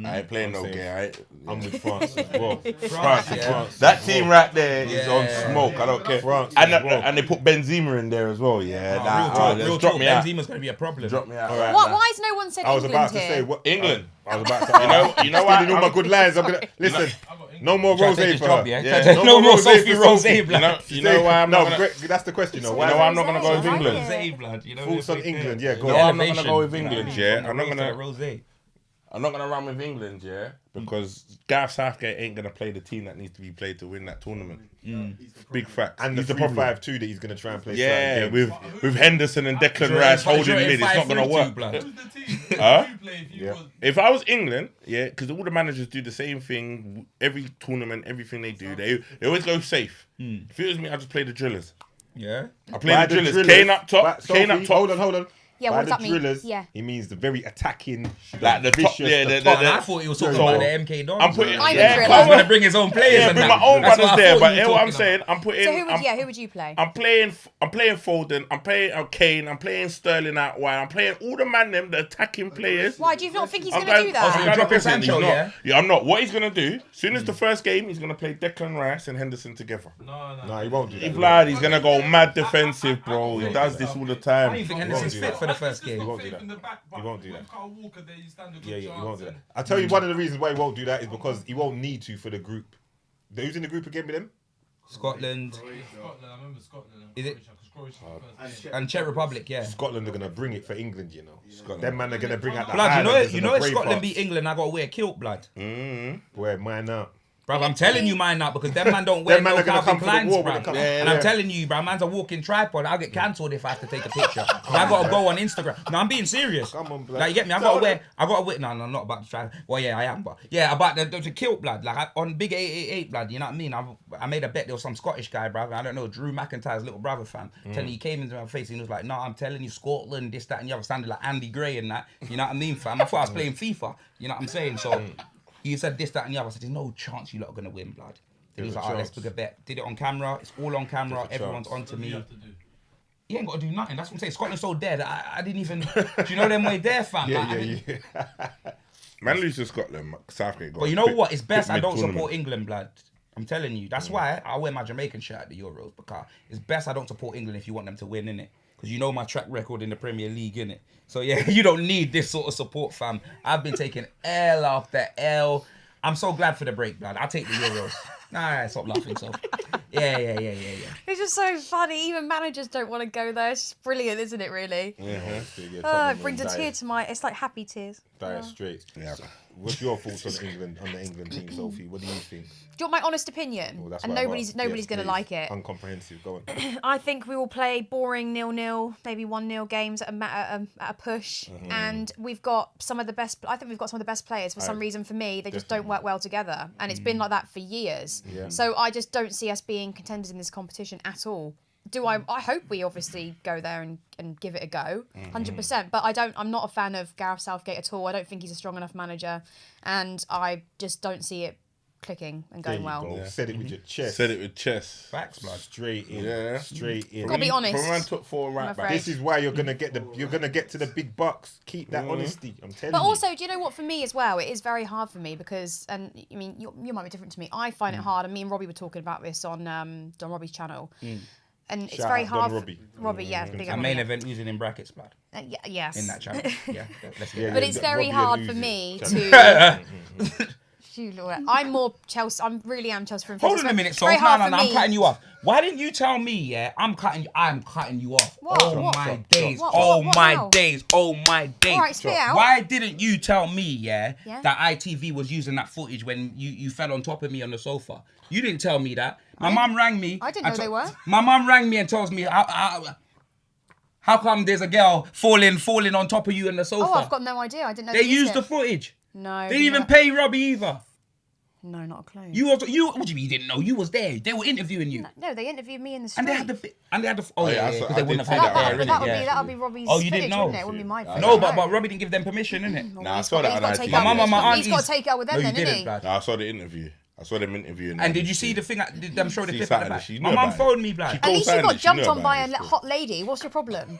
I ain't playing no saying. game. I'm with France as well. France, yeah. France. That team right there is Yeah. on smoke. I don't care. France And, as well. and they put Benzema in there as well. Yeah, Real drop talk. me out. Benzema's gonna be a problem. Drop me out. All right. What? Why has no one said I was England about to here? say what England. I was about to. You know stealing all what? my good lines. I'm gonna listen. No more Try to rose take his for job, her. yeah? Yeah. No more rosé Sophie for Rose, Sophie. blood. You know why I'm no, not gonna, that's the question. you know why I'm not gonna go with Rosé, I like England? it. Rosé, blood. You know, Thoughts on England? Yeah, go No, on. I'm not gonna go with England, yeah. I'm not gonna. Rosé. I'm not gonna run with England, yeah, because Gareth Southgate ain't gonna play the team that needs to be played to win that tournament. Big fact. And the He's the 3-5-2 that he's gonna try and play. Yeah, certain games. with Henderson and Declan Rice holding mid, it's not gonna work. Who's the team? Huh? Who you play if you Yeah. was... If I was England, yeah, because all the managers do the same thing every tournament, everything they do, they always go safe. If it was me, I'd just play the drillers. Yeah. I play By the drillers. Kane up top. Kane up top. Hold on. Yeah, By what does the that mean? drillers, Yeah. he means the very attacking, Like the top, vicious, yeah, the the top. And I thought he was talking So, about the MK Dons. I'm putting, I'm a yeah, driller. He's come gonna on. bring his own players Yeah, and bring that. my own That's brothers what I there. thought But you were what I'm talking saying, I'm putting. So who would you play? I'm playing Foden. I'm playing Kane. I'm playing Sterling out wide. I'm playing all the man them, the attacking players. Why do you not think he's I'm going to do going- that? I'm going dropping opposite. Sancho, He's not- yeah? Yeah, I'm not. What he's gonna do? Soon as the first game, he's gonna play Declan Rice and Henderson together. No. Nah, he won't do He that. blood. He's gonna go mad defensive, bro. He does this all the I don't time. even think Henderson's do fit that. for the first game. He won't do that. He won't do that. Carl Walker there, you stand a good Yeah, he chance won't do that. and- I tell you, one of the reasons why he won't do that is because he won't need to for the group. Who's in the group again with him? Scotland Scotland, I remember Scotland. Is it? Croatia was the first game. and Czech Republic, yeah. Scotland are gonna bring it for England, you know. Them man are gonna bring out the Blood, Highlanders you and know, the if Scotland Bravehearts. beat England, I gotta wear kilt, blood. Where mine out. Bruv, I'm telling you mine out because them man don't wear Them man no are gonna Calvin come for the Kleins, war when bruv. they come. And Yeah. I'm telling you, bruv, man's a walking tripod. I'll get cancelled if I have to take a picture. 'Cause I gotta go on Instagram. No, I'm being serious. Come on, blood. Like, you get me? I gotta wear. No, I'm not about to try. Well, yeah, I am, but yeah, about the kilt, blood. Like on Big 888, blood. You know what I mean? I made a bet there was some Scottish guy, bruv. I don't know, Drew McIntyre's little brother, fam. Telling he came into my face and he was like, "No, I'm telling you, Scotland, this, that, and the other." Sounded like Andy Gray and that. You know what I mean, fam? I thought I was playing FIFA. You know what I'm saying? So he said this, that, and the other. I said, "There's no chance you lot are gonna win, blood." He was like, let's book a bet. Did it on camera. It's all on camera. Everyone's onto me. You have to do. You ain't got to do nothing. That's what I'm saying. Scotland's so dead. I didn't even. Do you know them way there, fam? Like, I didn't- Man lose to Scotland. Southgate got. But you know what? It's best I pick don't mid-tournament. support England, blood. I'm telling you. That's why I wear my Jamaican shirt at the Euros, because it's best I don't support England if you want them to win, innit? Because you know my track record in the Premier League, innit? So yeah, you don't need this sort of support, fam. I've been taking L after L. I'm so glad for the break, blood. I'll take the Euros. Nah, stop laughing, so. Yeah. It's just so funny. Even managers don't want to go there. It's just brilliant, isn't it, really? It brings a tear to my... It's like happy tears. Dire straight. Yeah. What's your thoughts on England, on the England team, Sophie? What do you think? Do you want my honest opinion? Well, that's And what I nobody's want. going Yes, to please. like it. Uncomprehensive. Go on. I think we will play boring 0-0, maybe 1-0 games at a push, and we've got some of the best. I think we've got some of the best players. For some reason, for me, they just don't work well together, and it's been like that for years. Yeah. So I just don't see us being contenders in this competition at all. I hope we obviously go there and give it a go, 100%. But I'm not a fan of Gareth Southgate at all. I don't think he's a strong enough manager, and I just don't see it clicking and There going you well. go. Said it with your chest. Said it with chest. Facts, blood. Straight in. Yeah. Straight in. Gotta be honest. From man took 4 right I'm back. afraid. This is why you're gonna get to the big bucks. Keep that honesty. I'm telling But you. also, do you know what? For me as well, it is very hard for me because, and I mean, you might be different to me. I find it hard, and me and Robbie were talking about this on Don Robbie's channel, and it's Shout very out Don hard. Robbie. Robbie, yeah, big And up main Robbie. event losing in brackets, blood. Yes. In that channel. Yeah. Let's Yeah, get But yeah, it's yeah, very Robbie hard and for Uzi. me Channel. to. I'm more Chelsea. I really am Chelsea fan. Hold on a minute, It's so very hard no, for I'm me. cutting you off. Why didn't you tell me, yeah? I'm cutting you off. What? Oh What? my What? days. What? Oh What my now? days. Oh my days. All right, spit out. Why didn't you tell me, yeah, Yeah? that ITV was using that footage when you fell on top of me on the sofa? You didn't tell me that. My mum rang me. I didn't and know they were. My mum rang me and tells me how come there's a girl falling on top of you on the sofa? Oh, I've got no idea. I didn't know They used it. the footage. No. They didn't even pay Robbie either. No, not a clue. You what do you mean you didn't know? You was there. They were interviewing you. No, they interviewed me in the street. And they had the oh yeah, yeah, I because saw- they I wouldn't did have see had that that already. there, innit? That'll be Robbie's Oh, you footage, didn't know? wouldn't it? It wouldn't be my footage. No, but Robbie didn't give them permission, innit? Nah, I saw that on He's got to ITV. take My out mum with and my them. aunties. He's got to take out with them No, you then, didn't, isn't he? blood. Nah, I saw the interview. I saw them interviewing. And did you see the thing? Did them show the She clip at the started, back? she My knew mum about phoned it. me, blood. She At least you co-signed got it, she jumped knew on by about a it still. hot lady. What's your problem?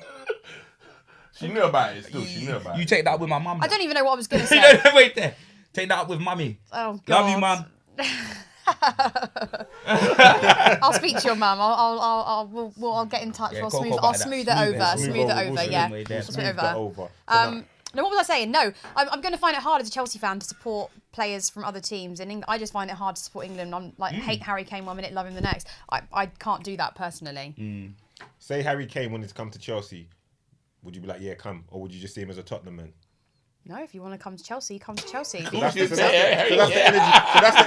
She knew about it still. She knew about You it. take that with my mum. I don't even know what I was going to You say. know, wait there. Take that up with mummy. Oh, God. Love you, mum. I'll speak to your mum. I'll get in touch. Yeah, I'll Coco smooth. about I'll that. smooth it over. Smooth it over. We'll Yeah. smooth it We'll over. smooth it that over. over. So now- No, what was I saying? No, I'm going to find it hard as a Chelsea fan to support players from other teams in England. I just find it hard to support England. I'm like hate Harry Kane 1 minute, love him the next. I can't do that personally. Say Harry Kane wanted to come to Chelsea, would you be like, yeah, come, or would you just see him as a Tottenham man? No, if you want to come to Chelsea, come to Chelsea. So that's the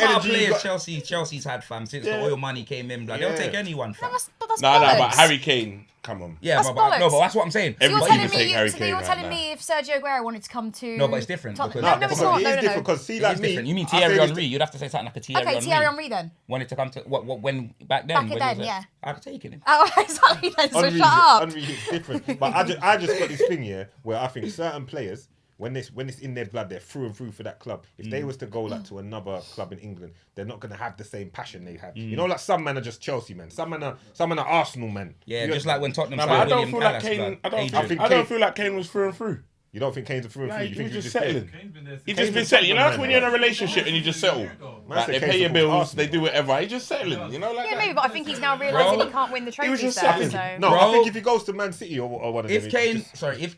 energy. You got. Chelsea's had, fam, since the oil money came in, blood. They'll Yeah. take anyone, fam. That's No, bollocks. but Harry Kane, come on. Yeah, That's but bollocks. that's what I'm saying. So you're Everybody telling would take me, Harry so Kane you're right telling now. me if Sergio Aguero wanted to come to No, but it's different, Tottenham- because- No, it's No, not. it No, is no, different no. because see, It like is me, different. You mean I say Thierry this- Henry? You'd have to say something like a Thierry Okay, Henry. Thierry Henry then. Wanted to come to when back then. Back when he then, was yeah. I'd have taken him. Oh, exactly. Then, so Henry, shut up. Henry is different. But I just got this thing here where I think certain players, when it's in their blood, they're through and through for that club. If they was to go like to another club in England, they're not gonna have the same passion they have. You know, like some men are just Chelsea men, some men are Arsenal men. Yeah, You just know- like when Tottenham No, but I signed don't William feel like Gallas, Kane. blood. I Adrian. don't feel like Kane was through and through. You don't think Kane's a through and Nah, through? he You think was he's just just settling. Kane's been there since- He's just been settling. You know, like when you're in a relationship and you just settle. Man Like said they Kane's pay your a bills, Arsenal. they do whatever. He's just settling. You know, like Yeah, that. maybe, but I think he's now realising he can't win the He was trophies just there. settling. So. No, Bro. I think if he goes to Man City or one of them, If Kane, just, sorry, if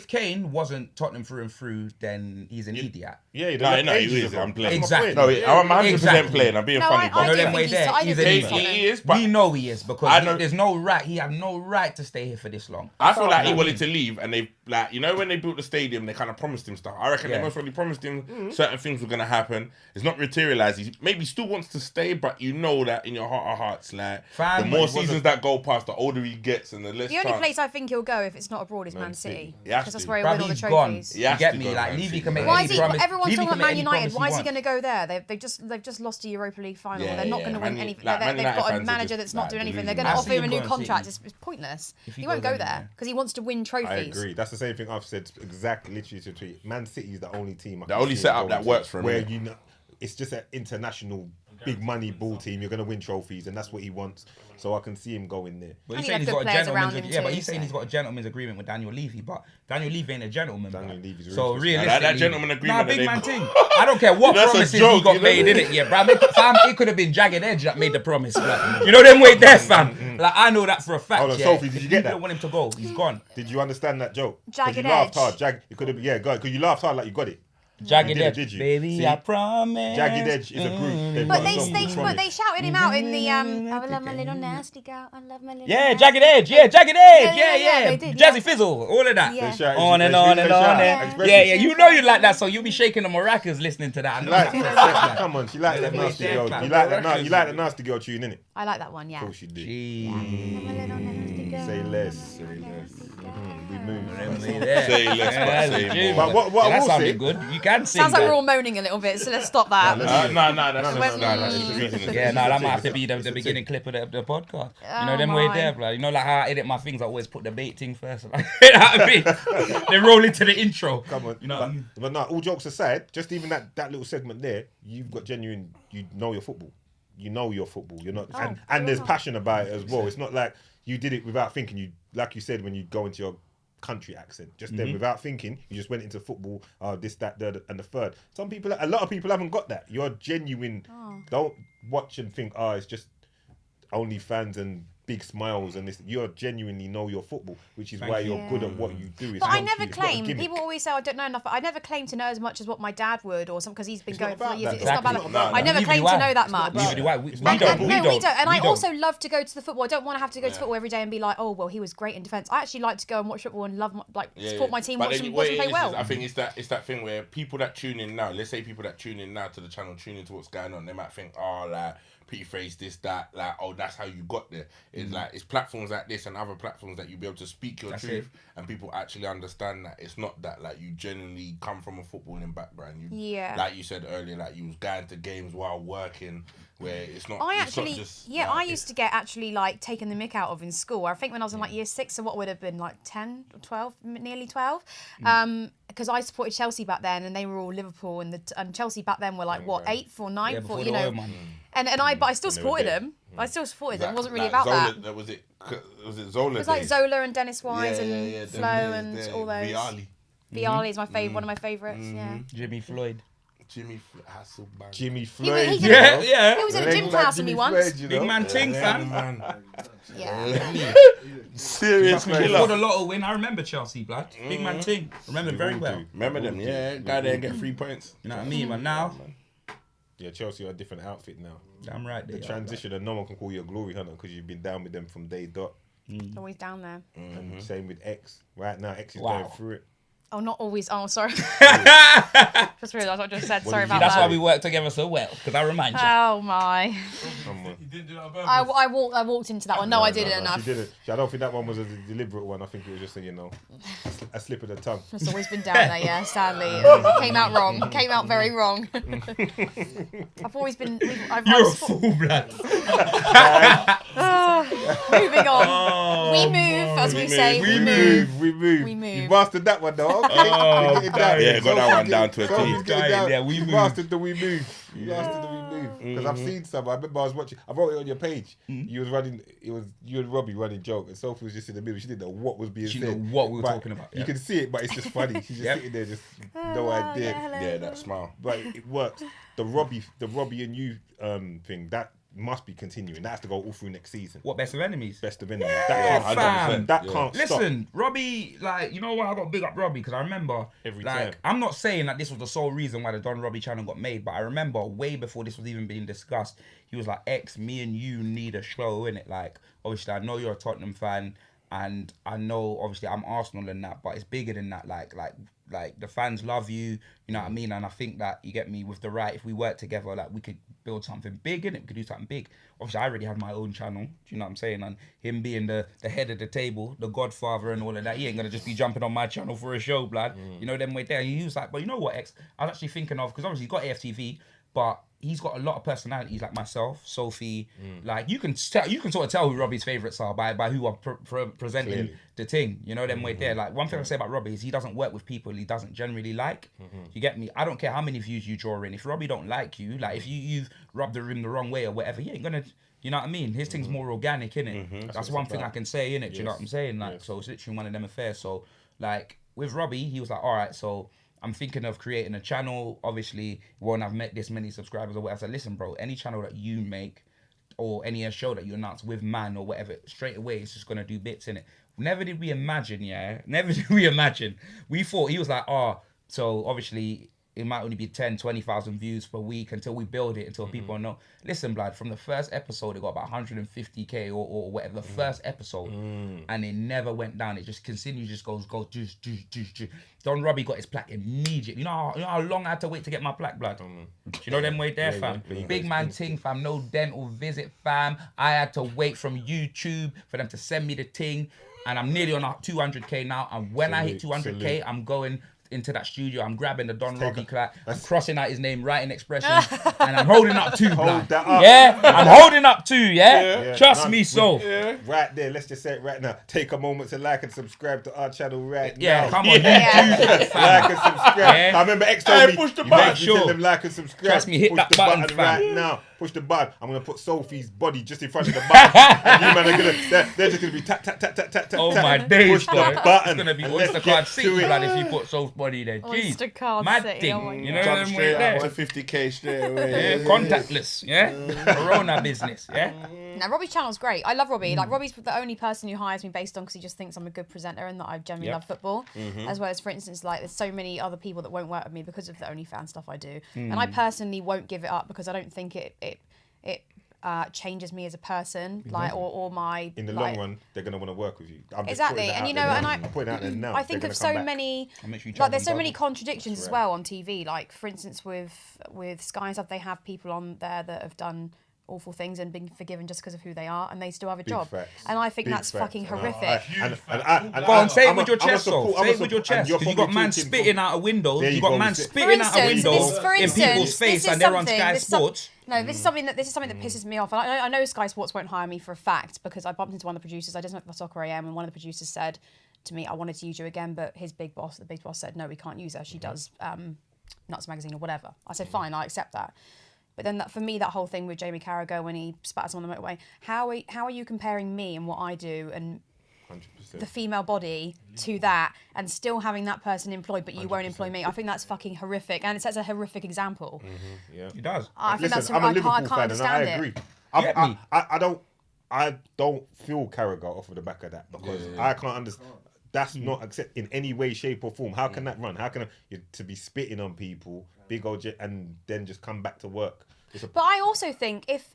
Kane wasn't Tottenham through and through, then he's an idiot. yeah, No, he is. I'm playing. Exactly. No, I'm 100% Exactly. playing. I'm being No, funny. I but No, do them think way he's. there. I do He's think an he's idiot. Tottenham. He is, but We know he is because I know- there's no right. He had no right to stay here for this long. I feel like he wanted to leave, and they like, you know, when they built the stadium, they kind of promised him stuff. I reckon Yeah. they most probably promised him certain things were gonna happen. It's not materialized. He maybe still wants to stay, but you know that in your heart of hearts, like Fam, the more but he seasons that go past, the older he gets, and the less. The only chance. place I think he'll go if it's not abroad is Man City. He has Because that's to. where he'll Bruv, win all the he's gone. trophies. He You has get to me? go, Like, Man Levy City. can make Why any is he? promise. Everyone's Levy talking can about make Man any United. promise he Why is he wants. going to go there? They've just lost a Europa League final. Yeah, They're not yeah, going to Man win U- anything. like, Man They've United got a fans are manager just, that's not like, doing anything. They're delusional. going to I offer see him a him new going contract. City. It's pointless. If he He won't goes go anywhere. there because he wants to win I trophies. agree. That's the same thing I've said exactly literally to tweet. Man City is the only team. I The can only see setup going that to works for him, Where innit? you know, it's just an international big money ball team. You're gonna win trophies, and that's what he wants. So I can see him going there. But And he's he saying had he's got good a players around gentleman's him yeah, but too, he's saying so. he's got a gentleman's agreement with Daniel Levy, but Daniel Levy ain't a gentleman. Daniel bruv. Levy's So ruthless. realistically, that gentleman agreement nah, that big they man got- thing. I don't care what That's a promises joke, he got you know? made in it, yeah, bruv. Fam, it could have been Jagged Edge that made the promise. Like, you know them way there, fam. Like I know that for a fact. Hold on, yeah. Sophie, did If you get that? don't want him to go. He's gone. Did you understand that joke? 'Cause Jagged you laughed Edge. hard. It could have been because you laughed hard like you got it. Jagged You did it, Edge, did you? baby, See? I promise. Jagged Edge is a group. They've But got a song called Promise. they shouted him out in the I love my little nasty girl. I love my little Yeah, nasty Jagged Edge. Yeah, Jagged Edge. Yeah, Yeah, they did, Jazzy yeah. Fizzle. All of that. Yeah. They shout- On and they- on they and shout on. expressions. Yeah, yeah. You know you like that, so you'll be shaking the maracas listening to that. She like that. Come on, she like that Yeah, nasty yeah, girl. fam. You like that? You like the nasty girl tune, innit? I like that one, yeah. Of course you do. Jeez. Say less. Say less. We move. Say less, but say more. But what I that will sounded say- good. You can sing Sounds like that. we're all moaning a little bit, so let's stop that. No, that's Yeah, no, that might have to be the beginning clip of the podcast. You know, them way my. there, blood. You know, like how I edit my things, I always put the bait thing first. Like, you know what I mean? They roll into the intro. Come on. You know what I mean? But no, all jokes aside, just even that little segment there, you've got genuine, you know your football. You know your football. You're not, and there's passion about it as well. It's not like you did it without thinking. You, like you said, when you go into your country accent, just then without thinking, you just went into football, this, that, and the third. A lot of people haven't got that. You're genuine. Don't watch and think, it's just OnlyFans and big smiles and this. You're genuinely know your football, which is why you're good at what you do. It's But I not- never it's not a claim. gimmick. People always say I don't know enough. But I never claim to know as much as what my dad would, or something, because he's been It's going not for years. about It's that. not about Exactly. that. No, I never Neither claim do to I. know that much. Neither do I. We It's not don't. about No, we don't. And I don't. also love to go to the football. I don't want to have to go to football every day and be like, oh, well, he was great in defence. I actually like to go and watch football and love, support my team, But watch then them what it play is well. I think it's that thing where people that tune in now, let's say people that tune in now to the channel, tune into what's going on, they might think, like pretty phrase this, that, like, that's how you got there. It's like it's platforms like this and other platforms that you be able to speak your truth and people actually understand that it's not that, like, you genuinely come from a footballing background. Like you said earlier, like you was going to games while working, where it's not. I it's not actually, just, I used to get like taken the mick out of in school. I think when I was in like year 6, so what would have been like 10 or 12, nearly 12. Because I supported Chelsea back then, and they were all Liverpool, and Chelsea back then were like what 8th or 9th, before or the oil money. but I still supported them. I still supported them. It wasn't really about that. Was it Zola? It was like days? Zola and Dennis Wise and them Flo days and there. all those. Vialli. Vialli is my favourite, one of my favourites. Yeah. Jimmy Floyd. Jimmy Hasselbank. Jimmy He Floyd. did- Yeah, He yeah. was in a gym Like class with Jimmy me once. Floyd, you Big know? man ting, Yeah, fam. man. Yeah. Serious Before the killer. lotto win, I remember Chelsea, blood. Big man ting. Remember We very all well. do. Remember them? Yeah, guy there and get 3 points. You know what I mean? But now, Yeah, Chelsea are a different outfit now. damn right. The transition, and no one can call you a glory hunter because you've been down with them from day dot. Always down there. And same with X. Right now, X is Wow. going through it. Oh, not always. Oh, sorry. Just realised what I just said. Sorry about That's that. why we work together so well, because I remind you. Oh my! Come on. You didn't do that on purpose. I walked into that one. No, I didn't. She didn't. I don't think that one was a deliberate one. I think it was just a slip of the tongue. It's always been down there, yeah, sadly. It came out wrong. It came out very wrong. I've always been... You're a fool, blood. Moving on. Oh, We move, as we say. We move. We move. You mastered that one though. Okay. Oh, We're getting down. yeah, got that one down to a T. Sophie's getting down. Yeah, we You move. mastered the we move. You mastered the we move. Because I've seen some. I remember I was watching. I wrote it on your page. You was running. It was you and Robbie running joke, and Sophie was just in the middle. She didn't know what was being She said. didn't know what we were But talking about, You yeah. can see it, but it's just funny. She's just Yep. sitting there, just no idea. Yeah, that smile. But it works. The Robbie and you thing that must be continuing. That has to go all through next season. What, Best of Enemies? Best of enemies. Yeah, That can't. fam. That Yeah. can't stop. Listen, Robbie, like, you know what? I got to big up Robbie because I remember, Every like, time. I'm not saying that this was the sole reason why the Don Robbie channel got made, but I remember way before this was even being discussed, he was like, X, me and you need a show, innit? Like, obviously, I know you're a Tottenham fan, and I know, obviously, I'm Arsenal and that, but it's bigger than that. Like the fans love you, you know what I mean? And I think that, you get me, with the right, if we work together, like, we could build something big, innit? We could do something big. Obviously, I already had my own channel, do you know what I'm saying? And him being the head of the table, the godfather and all of that, he ain't gonna just be jumping on my channel for a show, blood. You know, them way there. And he was like, but you know what, X? I was actually thinking of, because obviously he's got AFTV, but he's got a lot of personalities like myself, Sophie. Like, you can sort of tell who Robbie's favourites are by who are presenting Clearly. the thing. You know, them way there. Like, one thing I say about Robbie is he doesn't work with people he doesn't generally like. You get me? I don't care how many views you draw in. If Robbie don't like you, like, if you've rubbed him the wrong way or whatever, he ain't gonna... You know what I mean? His thing's more organic, innit? That's one thing I can say, innit? Do you know what I'm saying? Like, so it's literally one of them affairs. So, like, with Robbie, he was like, all right, so I'm thinking of creating a channel. Obviously, won't have met this many subscribers or whatever. I said, listen, bro, any channel that you make or any show that you announce with man or whatever, straight away, it's just going to do bits in it. Never did we imagine, We thought, he was like, so obviously it might only be 10, 20,000 views per week until we build it, until people know. Listen, blood, from the first episode, it got about 150K or whatever, the first episode, and it never went down. It just continues, just goes, juice. Don Robbie got his plaque immediately. You know how long I had to wait to get my plaque, blood? You know them way there, fam? Big man ting, fam. No dental visit, fam. I had to wait from YouTube for them to send me the ting, and I'm nearly on 200K now, and when I hit 200K, I'm going into that studio, I'm grabbing the Don Robbie clap, I'm crossing out his name, writing expressions, and I'm holding up two, blood. that up. Yeah, I'm holding up two, yeah? Trust me, so. Right there, let's just say it right now. Take a moment to like and subscribe to our channel right now. Yeah, come on, you do that, fam. Like and subscribe. Yeah. I remember X told me, push the you button. make me tell them like and subscribe. Trust me, hit push that the button, button fam. right now. Push the button. I'm gonna put Sophie's body just in front of the button, and you man are gonna. They're just gonna be tap tap tap tap tap tap. Oh tap. my days, Push boy. the button. It's gonna be and let's Oyster get Card City, to it. blood, if you put Soul's body there. Jeez. Oyster Card Mad City, thing. oh my You God. know Jump them way straight there. up to 50K straight away. Yeah, contactless, yeah? Corona business, yeah? Now, Robbie's channel's great. I love Robbie. Like, Robbie's the only person who hires me based on because he just thinks I'm a good presenter and that I generally love football. As well as, for instance, like, there's so many other people that won't work with me because of the OnlyFans stuff I do. And I personally won't give it up because I don't think it changes me as a person, like, or my... In the like, long run, they're gonna want to work with you. I'm just Exactly, putting that and out you there know, now. and I'm putting it out there now. I think They're of gonna so come back. many, I'll make sure you like, charge there's so them many double. contradictions as well on TV. Like, for instance, with Sky and stuff, they have people on there that have done awful things and been forgiven just because of who they are, and they still have a job. facts. And I think Big that's facts. fucking And horrific. Go on, say it with your chest, though. Say it with your chest. Because you got man spitting out of windows. There You you got go, man this- spitting out of instance, windows this- for in instance, people's this face, is and they're on something- Sky this is some- Sports. No, this is something that pisses me off. And I know Sky Sports won't hire me for a fact because I bumped into one of the producers. I just went for Soccer AM, and one of the producers said to me, "I wanted to use you again," but the big boss, said, "No, we can't use her. She does Nuts Magazine or whatever." I said, "Fine, I accept that." But then for me, that whole thing with Jamie Carragher when he spat us on the motorway, how are you comparing me and what I do and 100%. the female body to that and still having that person employed, but you won't employ me. I think that's fucking horrific, and it sets a horrific example. Yeah. He does. I think Listen, that's I'm a Liverpool I can't fan, and I understand agree. it. I don't feel Carragher off of the back of that because I can't understand. That's not accept in any way, shape, or form. How can that run? How can to be spitting on people, big old and then just come back to work? But I also think if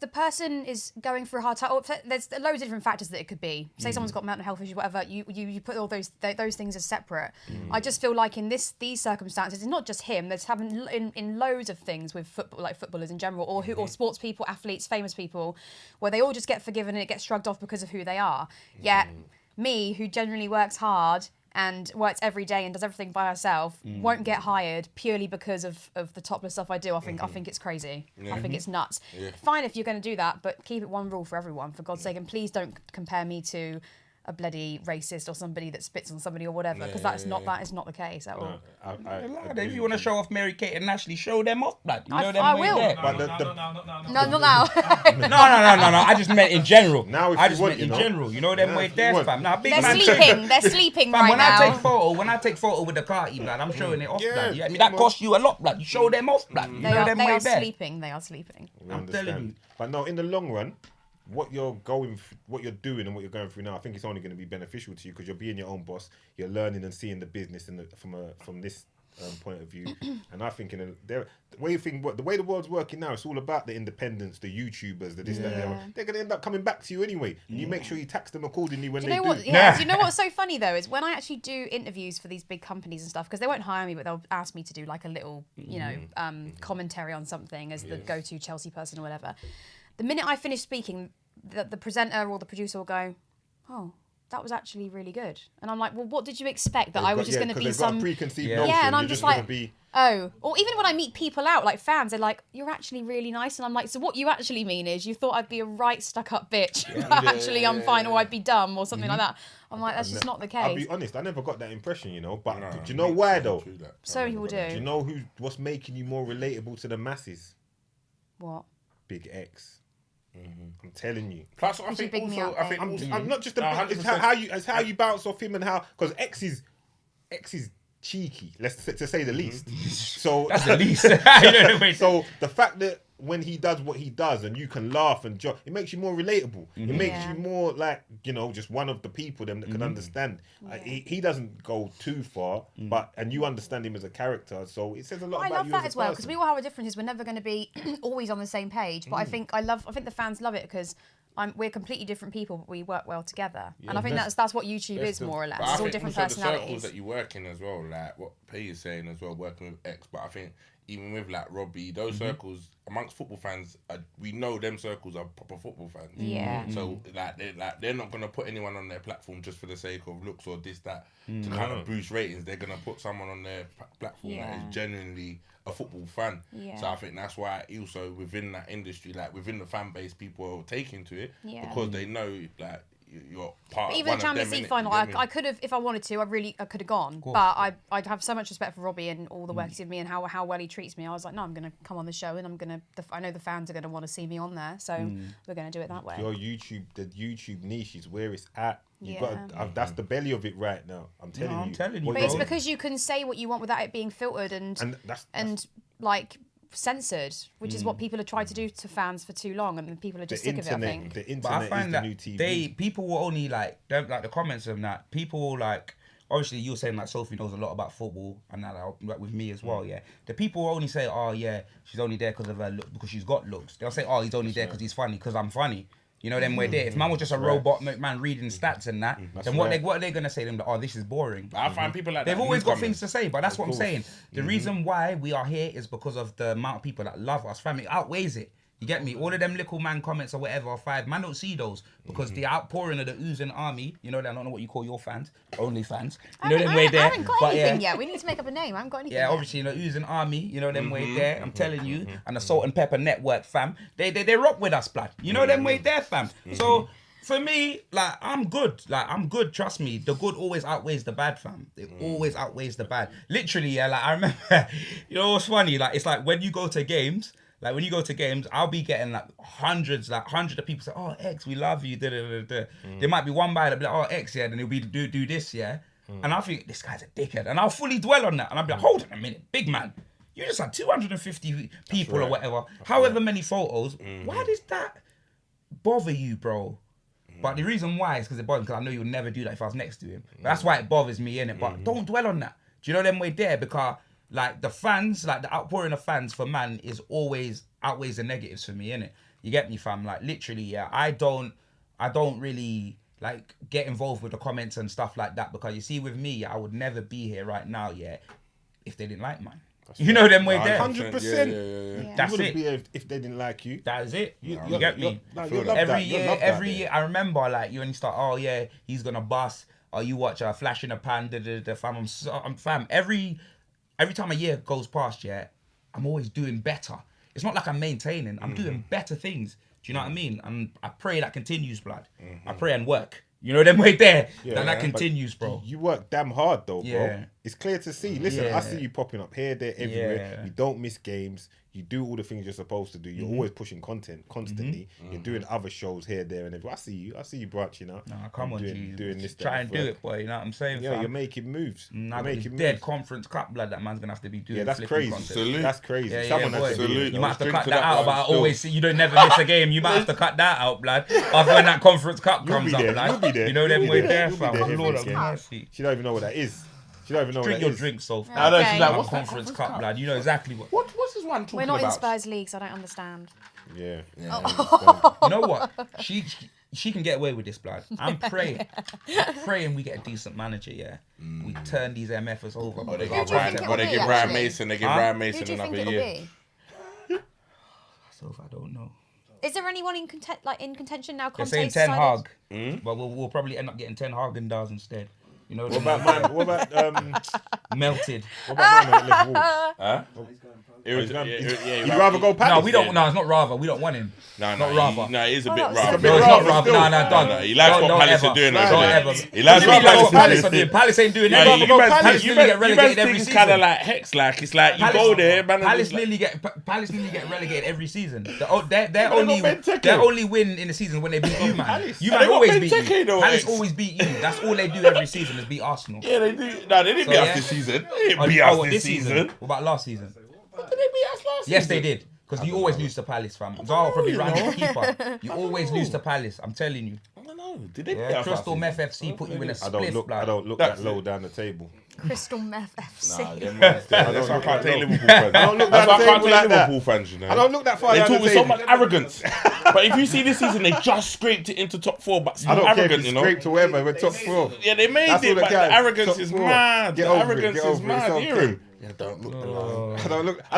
the person is going through a hard time, or there's loads of different factors that it could be. Say someone's got mental health issues, whatever. You put all those things as separate. I just feel like in these circumstances, it's not just him. There's happened in loads of things with football, like footballers in general, or sports people, athletes, famous people, where they all just get forgiven and it gets shrugged off because of who they are. Yet me, who generally works hard and works every day and does everything by herself, won't get hired purely because of the topless stuff I do. I think it's crazy. I think it's nuts. Fine if you're going to do that, but keep it one rule for everyone, for God's sake. And please don't compare me to a bloody racist or somebody that spits on somebody or whatever, because that is not the case at all. If you want to show off Mary Kate and Ashley, show them off, blood. You know them I way will. there. No, not now. No. I just meant in general. Now if I you just want, meant in you know. general. You know them Yeah, way if you there, want. fam. Now, big They're man. sleeping. They're sleeping Fam, right when now. I take photo with the carty, blood, I'm showing it off, Yeah, blood. yeah, That man. costs you a lot, blood. You show them off, blood. You They know are them way there. sleeping. They are sleeping. I'm telling you. But no, in the long run, what you're doing and what you're going through now, I think it's only going to be beneficial to you because you're being your own boss. You're learning and seeing the business from this point of view. And I think the way the world's working now, it's all about the independents, the YouTubers, the this, that, they're going to end up coming back to you anyway. And you make sure you tax them accordingly when Do you know they what? do. Yeah. Do you know what's so funny though is when I actually do interviews for these big companies and stuff, because they won't hire me, but they'll ask me to do like a little, commentary on something as the go-to Chelsea person or whatever. The minute I finish speaking, the presenter or the producer will go, "Oh, that was actually really good," and I'm like, "Well, what did you expect? That I was just going to be some preconceived notion. Yeah, and I'm You're just gonna like, be... oh. Or even when I meet people out, like fans, they're like, "You're actually really nice," and I'm like, "So what you actually mean is you thought I'd be a right stuck-up bitch, but actually I'm fine, or I'd be dumb, or something like that." I'm like, that's just not the I'll case. be honest, I never got that impression, But do you know why though? So people do. Do you know what's making you more relatable to the masses? What? Big X. I'm telling you. Plus, I Did you think big me also, up, I think babe? also, I'm not just No, it's 100%. how you bounce off him and how because X is cheeky, to say the least. So That's the least. so the fact that when he does what he does and you can laugh and joke, it makes you more relatable. It makes you more like just one of the people them that can understand. He doesn't go too far, and you understand him as a character, so it says a lot I about love you that as as well, because person. we all have our differences. We're never going to be always on the same page, but I think the fans love it because we're completely different people, but we work well together. And I think that's what YouTube is more or less. But It's I all think different also the circles personalities. that you work in as well, like what Pay is saying as well, working with X. But I think even with like Robbie, those circles amongst football fans, we know them circles are proper football fans. Yeah. So they're not gonna put anyone on their platform just for the sake of looks or this that to kind of boost ratings. They're gonna put someone on their platform that is genuinely a football fan. Yeah. So I think that's why also within that industry, like within the fan base, people are taking to it because they know like you're part But of even one the Champions of them, League innit? final, You get me? I could have, if I wanted to, I could have gone. But I'd have so much respect for Robbie and all the work he's given me and how well he treats me. I was like, no, I'm going to come on the show and I know the fans are going to want to see me on there, so we're going to do it that way. Your the YouTube niche is where it's at. You got that's the belly of it right now. I'm telling you. But it's because you can say what you want without it being filtered and like censored, which is what people have tried to do to fans for too long, and people are just sick of it, I think. The But internet I find is that the new TV. people will only like the comments of that. People will like, obviously you're saying like Sophie knows a lot about football and that like with me as well. Yeah, the people will only say, oh yeah, she's only there because of her look, because she's got looks. They'll say, oh, he's only there because he's funny, because I'm funny. You know, then we're there. If man was just a robot man reading stats and that, then what are they gonna say? Them, oh, this is boring. I find people like They've that always got newcomers. things to say, but that's what I'm saying. The reason why we are here is because of the amount of people that love us. Family outweighs it. You get me? All of them little man comments or whatever, or five, man don't see those because the outpouring of the oozing army, I don't know what you call your fans, OnlyFans. You know them way there. I haven't got But anything yet. We need to make up a name. I haven't got anything yeah, yet. obviously, oozing army, them way there. I'm telling you, and the Salt and Pepper Network, fam. They rock with us, blood. Them way there, fam. So for me, like I'm good. Trust me, the good always outweighs the bad, fam. It always outweighs the bad. Literally, yeah. Like I remember, what's funny? Like it's like when you go to games. Like when you go to games, I'll be getting like hundreds of people say, "Oh, X, we love you." There might be one guy that be like, "Oh, X, yeah," then he'll be do this, yeah. And I think this guy's a dickhead, and I'll fully dwell on that, and I'll be like, "Hold on a minute, big man, you just had 250 people or whatever, however many photos. Why does that bother you, bro?" But the reason why is because it bothers me, because I know you'll never do that if I was next to him. That's why it bothers me, innit? But don't dwell on that. Do you know them way there? Because like the fans, like the outpouring of fans for man is always outweighs the negatives for me, innit? You get me, fam? Like literally, yeah. I don't really like get involved with the comments and stuff like that, because you see, with me, I would never be here right now, yeah, if they didn't like mine. You know them way there. 100%. Yeah. That's you it. wouldn't be here if they didn't like you. That is it. You You're- get me? you're love Every that. year, year, I remember like you only start, oh yeah, he's gonna bust, or you watch a flash in a pan, fam. I'm fam. Every time a year goes past, yeah, I'm always doing better. It's not like I'm maintaining. I'm doing better things. Do you know what I mean? And I pray that continues, blood. I pray and work. You know them way there. That continues, bro. You work damn hard though, bro. Yeah. It's clear to see. Listen, Yeah. I see you popping up here, there, everywhere. Yeah. You don't miss games. You do all the things you're supposed to do. You're always pushing content constantly. You're doing other shows here, there, and everywhere. I see you branching out. Nah, come on, doing this. Try that, and the do third. it, boy. You know what I'm saying? Yeah, fam? you're making moves. Nah, You're but making it's dead moves. Conference Cup, blood. That man's gonna have to be doing. Yeah, that's flipping crazy. content. Salute. That's crazy. Yeah, Someone boy. has to do it. You might have to Drink cut to that that out, one but I still. always see you don't never miss a game. You might have to cut that out, blood. After when that Conference Cup You'll comes be up, there. blood. You'll be there. You know them You'll way be there, You'll be fam. there every Lord of weekend. mercy. She don't even know what that is. She don't even know Drink what your that is. drink, Soph. I know, she's Okay. like, what's that Conference Cup, blood. You know exactly what. What's this one talking We're not in about? Spurs League, so I don't understand. Yeah. You know what? She can get away with this, blood. I'm praying we get a decent manager. Yeah, we turn these MFers over. Oh, they Who give do you think Ryan, it oh, will they be, give Ryan actually? Mason. They give Huh? Ryan Who Mason do you think another it'll year. be? Soph, I don't know. Is there anyone in contention now? They're saying Conte's Ten decided? Hag, but we'll probably end up getting Ten Hagendars instead. You know, What about man? What about melted. What about man at Wolves? Huh? It was, You'd yeah, rather go Palace? No, we don't. No, it's not rather. We don't want him. No, not rather. No, it is a Well, bit that's rough. a bit No, it's rather not rather. still. No, don't. No, he likes what Don't Palace ever. are doing Don't over there. ever. He likes What what do you mean, Palace Palace are are doing. doing? Palace ain't doing Yeah, anything. Palace nearly get relegated every things season. kind of like hex, like it's like you go there, man. Palace nearly get relegated every season. Their got Benteke. only win in the season when they beat you, man. Palace. You And man they got always beat Benteke you. though, Palace X. always beat you. That's all they do every season is beat Arsenal. Yeah, they do. No, they didn't beat So, us yeah. this season. They didn't beat us what, this season. What about last season? Did they beat us last Yes, season? they did. Because you always lose to Palace, fam. Zaha probably ran the keeper. You always lose to Palace. I'm telling you. I don't know. Did they beat Yeah, us Crystal last Meth season? FC put you in a I split, don't blood. look that low down the table. Crystal Meth FC. Nah, them ones there. That's why I can't take Liverpool fans. I don't look That's down why the I can't table take like that. Liverpool fans, you know. I don't look that far They down talk the with so table. much arrogance. But if you see this season, they just scraped it into top 4, but I still don't care if arrogant, you you know. scrape to wherever. We're top 4. Yeah, they made That's all it, that but the counts. arrogance Top is 4. mad. Get The over it, arrogance get is over it, mad. it's Hear okay. him. Yeah, don't look below. I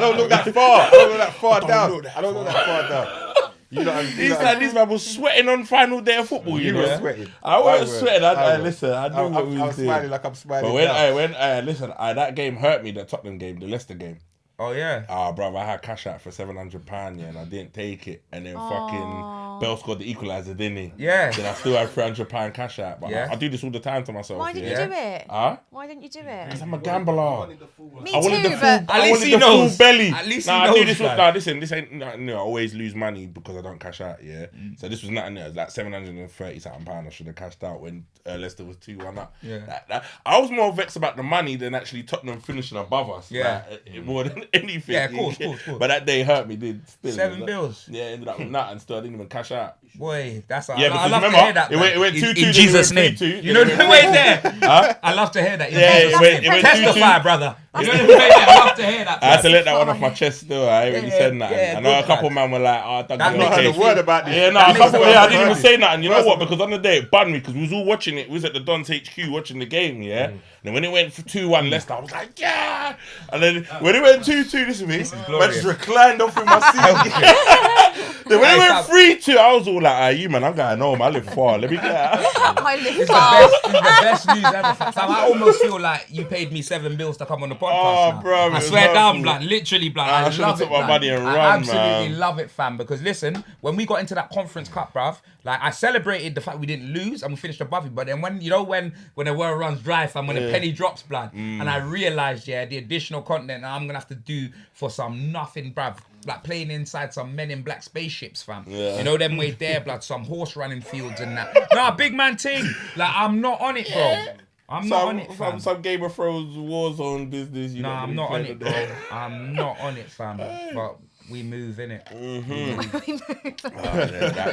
don't look that far. I don't look that far down. I don't look that far down. You know, It's like this man was sweating on final day of football, you you know. were sweating. I wasn't sweating. I Listen, I knew what we I were was doing. smiling like I'm smiling. But when now. listen, that game hurt me. The Tottenham game, the Leicester game. Oh, yeah. Brother, I had cash out for £700, yeah, and I didn't take it. And then fucking Bell scored the equaliser, didn't he? Yeah. Then I still had £300 cash out. But Yeah. I do this all the time to myself. Why didn't yeah. you do it? Huh? Why didn't you do it? Because I'm a gambler. Me I wanted too, the full, but I least wanted he the full knows. belly. At least Nah, he I knew knows, this was, man. nah, listen, this ain't, no, I always lose money because I don't cash out, yeah. So this was nothing there. It was like £730 I should have cashed out when Leicester was 2-1 up. Yeah. I was more vexed about the money than actually Tottenham finishing above us. Yeah. More than anything. Yeah, of course. But that day hurt me, did. Still, $7 like, bills. Yeah, ended up with nothing and still I didn't even cash out. Boy, that's Yeah, I because love remember, to hear that. it went man. 2-2, then in it Jesus' went name. 3-2, You know then it the went way there. Huh? I love to hear that. Yeah, it went 2-2. Testify, brother. You know the way there. I love to hear that. I had to let that one off my chest still. I ain't really Yeah, said nothing. yeah, I know a good couple lad. man were like, oh, Doug, That you're makes I heard okay. a word about this. Yeah, no, That a couple. makes Yeah, I sense. didn't even say nothing. You know First what? of all- Because on the day it bunned me because we was all watching it. We was at the Don's HQ watching the game. Yeah. And when it went for 2-1 Leicester, I was like, yeah. And then when it went 2-2, this is me. I glorious. just reclined off in my seat. Then when it went 3-2, I was all like, ah, you man, I'm going home. I live far. Let me get out. I live It's far. the best news ever. Fam, I almost feel like you paid me $7 bills to come on the podcast now. bro, I swear down, blood. Literally, blood. I should've love took it, my blood. money and I run, absolutely man. love it, fam. Because listen, when we got into that Conference Cup, bruv, like I celebrated the fact we didn't lose and we finished above it. But then when the world runs dry, fam, when the penny drops, blood, and I realised, the additional content I'm gonna have to do for some nothing, bruv. Like playing inside some Men in Black spaceships, fam. Yeah. You know them way there, blood. Some horse running fields and that. Nah, big man ting. Like I'm not on it, bro. I'm not on it, fam. Some Game of Thrones Warzone business. Nah, I'm not on it, bro. I'm not on it, fam. But we move, innit?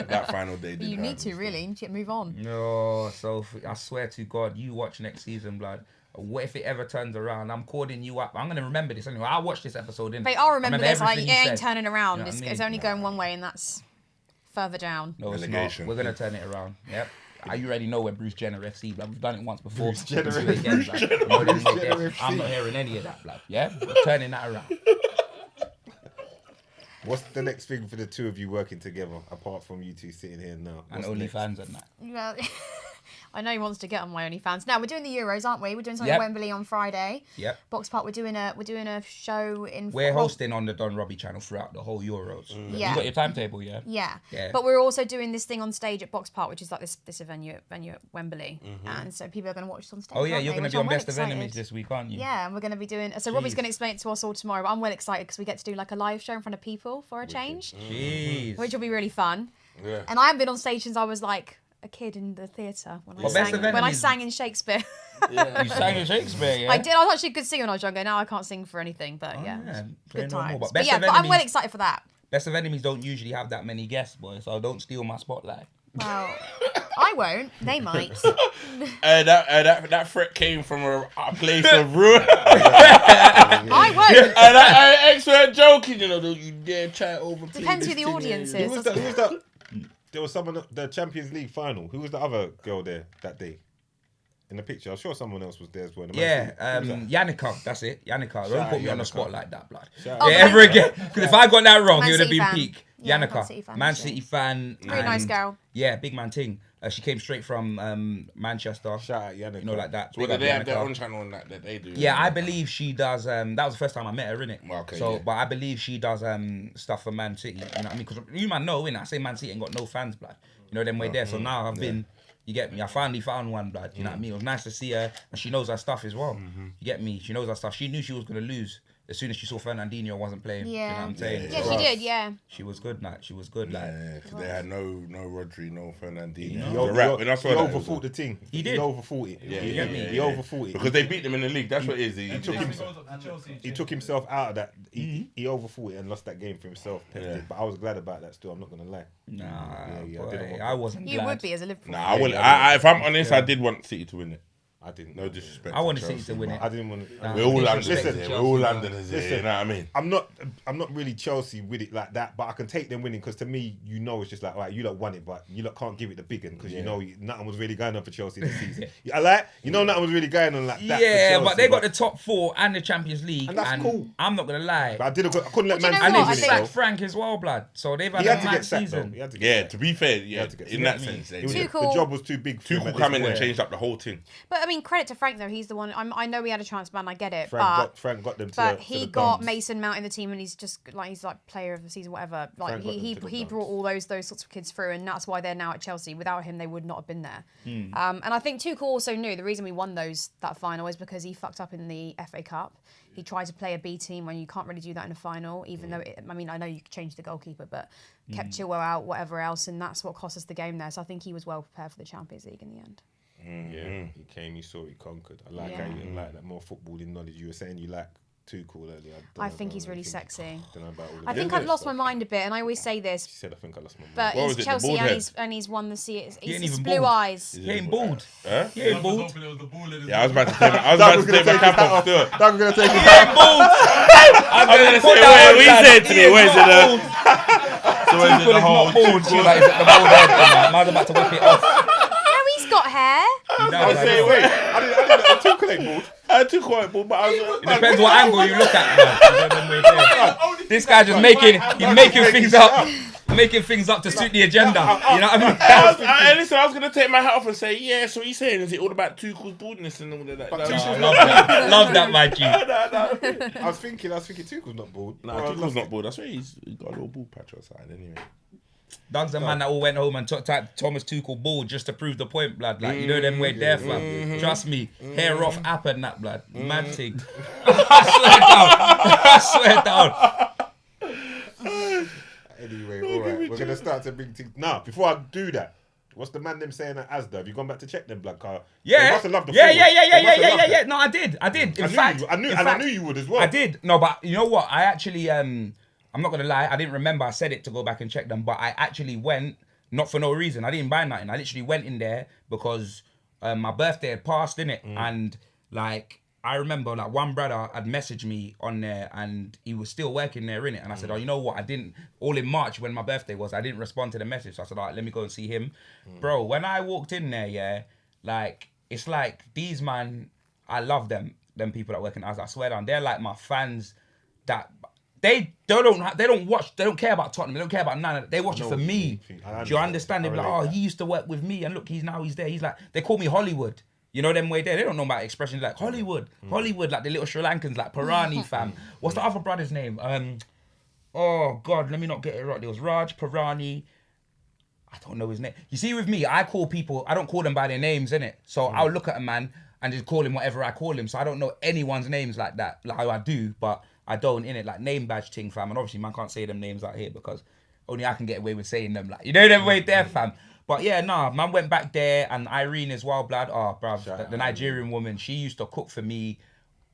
That final day. You need to really. You need to move on. No, so I swear to God, you watch next season, blood. What if it ever turns around? I'm calling you up. I'm gonna remember this anyway. I'll watch this episode. But I'll remember this. Like, it everything you ain't said. turning around. You know what I mean? It's only going one way, and that's further down. No, it's not. Relegation. We're gonna turn it around. Yep. You already know we're Bruce Jenner FC, blood. We've done it once before. Bruce Jenner We'll do it again, blood. You know, Bruce Jenner FC. I'm not hearing any of that, blood. Yeah, we're turning that around. What's the next thing for the two of you working together, apart from you two sitting here now? And What's next? OnlyFans and that. Well, I know he wants to get on my OnlyFans. Now we're doing the Euros, aren't we? We're doing something Yep. at Wembley on Friday. Yep. Box Park. We're doing a show in. We're hosting on the Don Robbie channel throughout the whole Euros. Yeah. You got your timetable, yeah? Yeah. Yeah. But we're also doing this thing on stage at Box Park, which is like this venue at Wembley, and so people are going to watch us on stage. Oh yeah, aren't you're they? going to Which be on I'm well Best of Enemies excited. this week, aren't you? Yeah, and we're going to be doing. So Robbie's going to explain it to us all tomorrow. But I'm well excited because we get to do like a live show in front of people for a change, Jeez. which will be really fun. Yeah. And I haven't been on stage since I was like a kid in the theatre when Well, Best of I Enemies- sang in Shakespeare. You sang in Shakespeare, yeah? I did. I was actually a good singer when I was younger. Now I can't sing for anything, but yeah, yeah. it's Say good no more, times. but But Best yeah, of but I'm well Enemies- excited for that. Best of Enemies don't usually have that many guests, boy, so don't steal my spotlight. Well, I won't. They might. That threat came from a place of ruin. I won't. And I expert joking, don't you dare try to overplay. Depends who this the thing, audience yeah. is. Who was that? Who was that? There was someone at the Champions League final. Who was the other girl there that day? In the picture, I'm sure someone else was there as well. Yeah, Yannicka, that's it. Yannicka. Don't Shout put out me on the Yannicka. spot like that, blood. Shout Oh, Yeah, Man- ever again. Because if I got that wrong, Man it would have City been fan. peak. Yeah, Yannicka, Man City fan, Man yeah. City fan. Really nice and- girl. Yeah, big man ting. She came straight from Manchester. Shout out Yannick. You know, like that. So Big what, up do they have their Yannicka. own channel on that they do? Yeah, I believe she does. That was the first time I met her, innit? Okay, So, yeah. but I believe she does stuff for Man City. You know what I mean? Because you man know, innit? I say Man City ain't got no fans, blood. You know them way there. So now I've been. You get me? I finally found one, blood. You know what I mean? It was nice to see her, and she knows her stuff as well. You get me? She knows her stuff. She knew she was gonna lose as soon as she saw Fernandinho wasn't playing. You know what I'm saying? Yeah, So, she did. Yeah. She was good, like she was good, like. Yeah, because they had no Rodri, no Fernandinho. He You're right, when I saw that, it was overfought the team. He did. He overfought it. Yeah, You yeah, get me? yeah, He yeah. overfought it. Because they beat them in the league. That's what it is. He took himself out of that. He overfought it and lost that game for himself. Pep Yeah. did. But I was glad about that still. I'm not gonna lie. Nah, yeah, boy, I didn't want I wasn't You glad. would be as a Liverpool. Nah, I wouldn't. If I'm honest, I did want City to win it. I didn't. No disrespect. I wanted to City Chelsea, to win but it. I didn't want to. Nah. We're all Disrespect Londoners here. to We're all Chelsea, Londoners here. Listen. You know what I mean? I'm not really Chelsea with it like that, but I can take them winning because to me, it's just like, right, you lot won it, but you lot can't give it the big one because nothing was really going on for Chelsea this season. Nothing was really going on like that. Yeah, for but Chelsea, they got the top 4 and the Champions League, And that's cool. I'm not gonna lie. But I couldn't let Well, do you Man know City And what? they I win it. think- sacked though. Frank as well, blood. So they've had He a had to mad get sacked though. season. He had to get Yeah, sacked. to be fair, had to get in sacked. that sense, It was- Tuchel- the job was too big for him Tuchel at this come in and point. changed up the whole thing. But I mean, credit to Frank though. He's the one. I know he had a chance, man. I get it. Frank got them to But to he the got dance. Mason Mount in the team, and he's like player of the season, whatever. Like Frank got them he to the he dance. brought all those sorts of kids through, and that's why they're now at Chelsea. Without him, they would not have been there. Hmm. And I think Tuchel also knew the reason we won that final is because he fucked up in the FA Cup. He tried to play a B team when you can't really do that in a final, even though I know you could change the goalkeeper, but kept Chilwell out, whatever else, and that's what cost us the game there. So I think he was well prepared for the Champions League in the end. Yeah, he came, he saw, he conquered. I like how you like that more footballing knowledge. You were saying you like Tuchel earlier. I think he's really sexy. Don't know about all I think I've lost my mind a bit, and I always say this, She said I think I lost my mind. but What was he's it, the Chelsea bald head? and he's won the sea. ain't He's even blue bald. eyes. He ain't bald. Huh? He ain't bald. Yeah, I was about to take my cap off still. That was gonna take He ain't bald. I was gonna say, wait, we said to me, where's it? So where's it Tuchel the is whole not bald. Tuchel? Like, he's at the bald head. Man. Man's about to whip it off. No, he's got hair. He does, I was like, saying, wait, I didn't know Tuchel ain't bald. I took quite bald, but I was. It depends what angle you look at, man. You know them way there. This guy just making things up. making things up to suit the agenda. You know what I mean? Listen, I was gonna take my hat off and say, yeah. So what you saying? Is it all about Tuchel's baldness and all of that? Love that, my G. I was thinking Tuchel's not bald. Nah, Tuchel's not bald. That's why he's got a little bald patch outside anyway. Doug's the man that all went home and typed Thomas Tuchel bald just to prove the point, blood. Like, you know them way there, fam. Trust me, hair off app and that, blood. Mad thing. I swear down. Anyway, alright. We're gonna start to bring things. Nah, before I do that, what's the man them saying at Asda? Have you gone back to check them, blood car? Yeah. They must have loved the Yeah. forward. No, I did. In fact, I knew you would as well. I did. No, but you know what? I actually, I'm not gonna lie. I didn't remember I said it to go back and check them, but I actually went, not for no reason. I didn't buy nothing. I literally went in there because my birthday had passed, innit? And like, I remember like one brother had messaged me on there and he was still working there, innit? And I said, oh, you know what? All in March when my birthday was, I didn't respond to the message. So I said, all right, let me go and see him. Bro, when I walked in there, yeah, like, it's like these man, I love them people that work in Asda. I swear down, they're like my fans that they don't care about Tottenham. They don't care about none of it. They watch it for me. Do you understand? They're like, oh, he used to work with me and look, he's there. He's like, they call me Hollywood. You know them way there. They don't know about expressions like Hollywood, like the little Sri Lankans, like Pirani fam. What's the other brother's name? Oh God, let me not get it right. There was Raj Pirani. I don't know his name. You see, with me, I call people. I don't call them by their names, innit? So I'll look at a man and just call him whatever I call him. So I don't know anyone's names like that. Like I do, but I don't, innit? Like name badge thing, fam. And obviously, man can't say them names out here because only I can get away with saying them. Like, you know them way there, fam. But yeah, nah, man went back there and Irene as well, blood. Oh, bruv, the Nigerian woman, she used to cook for me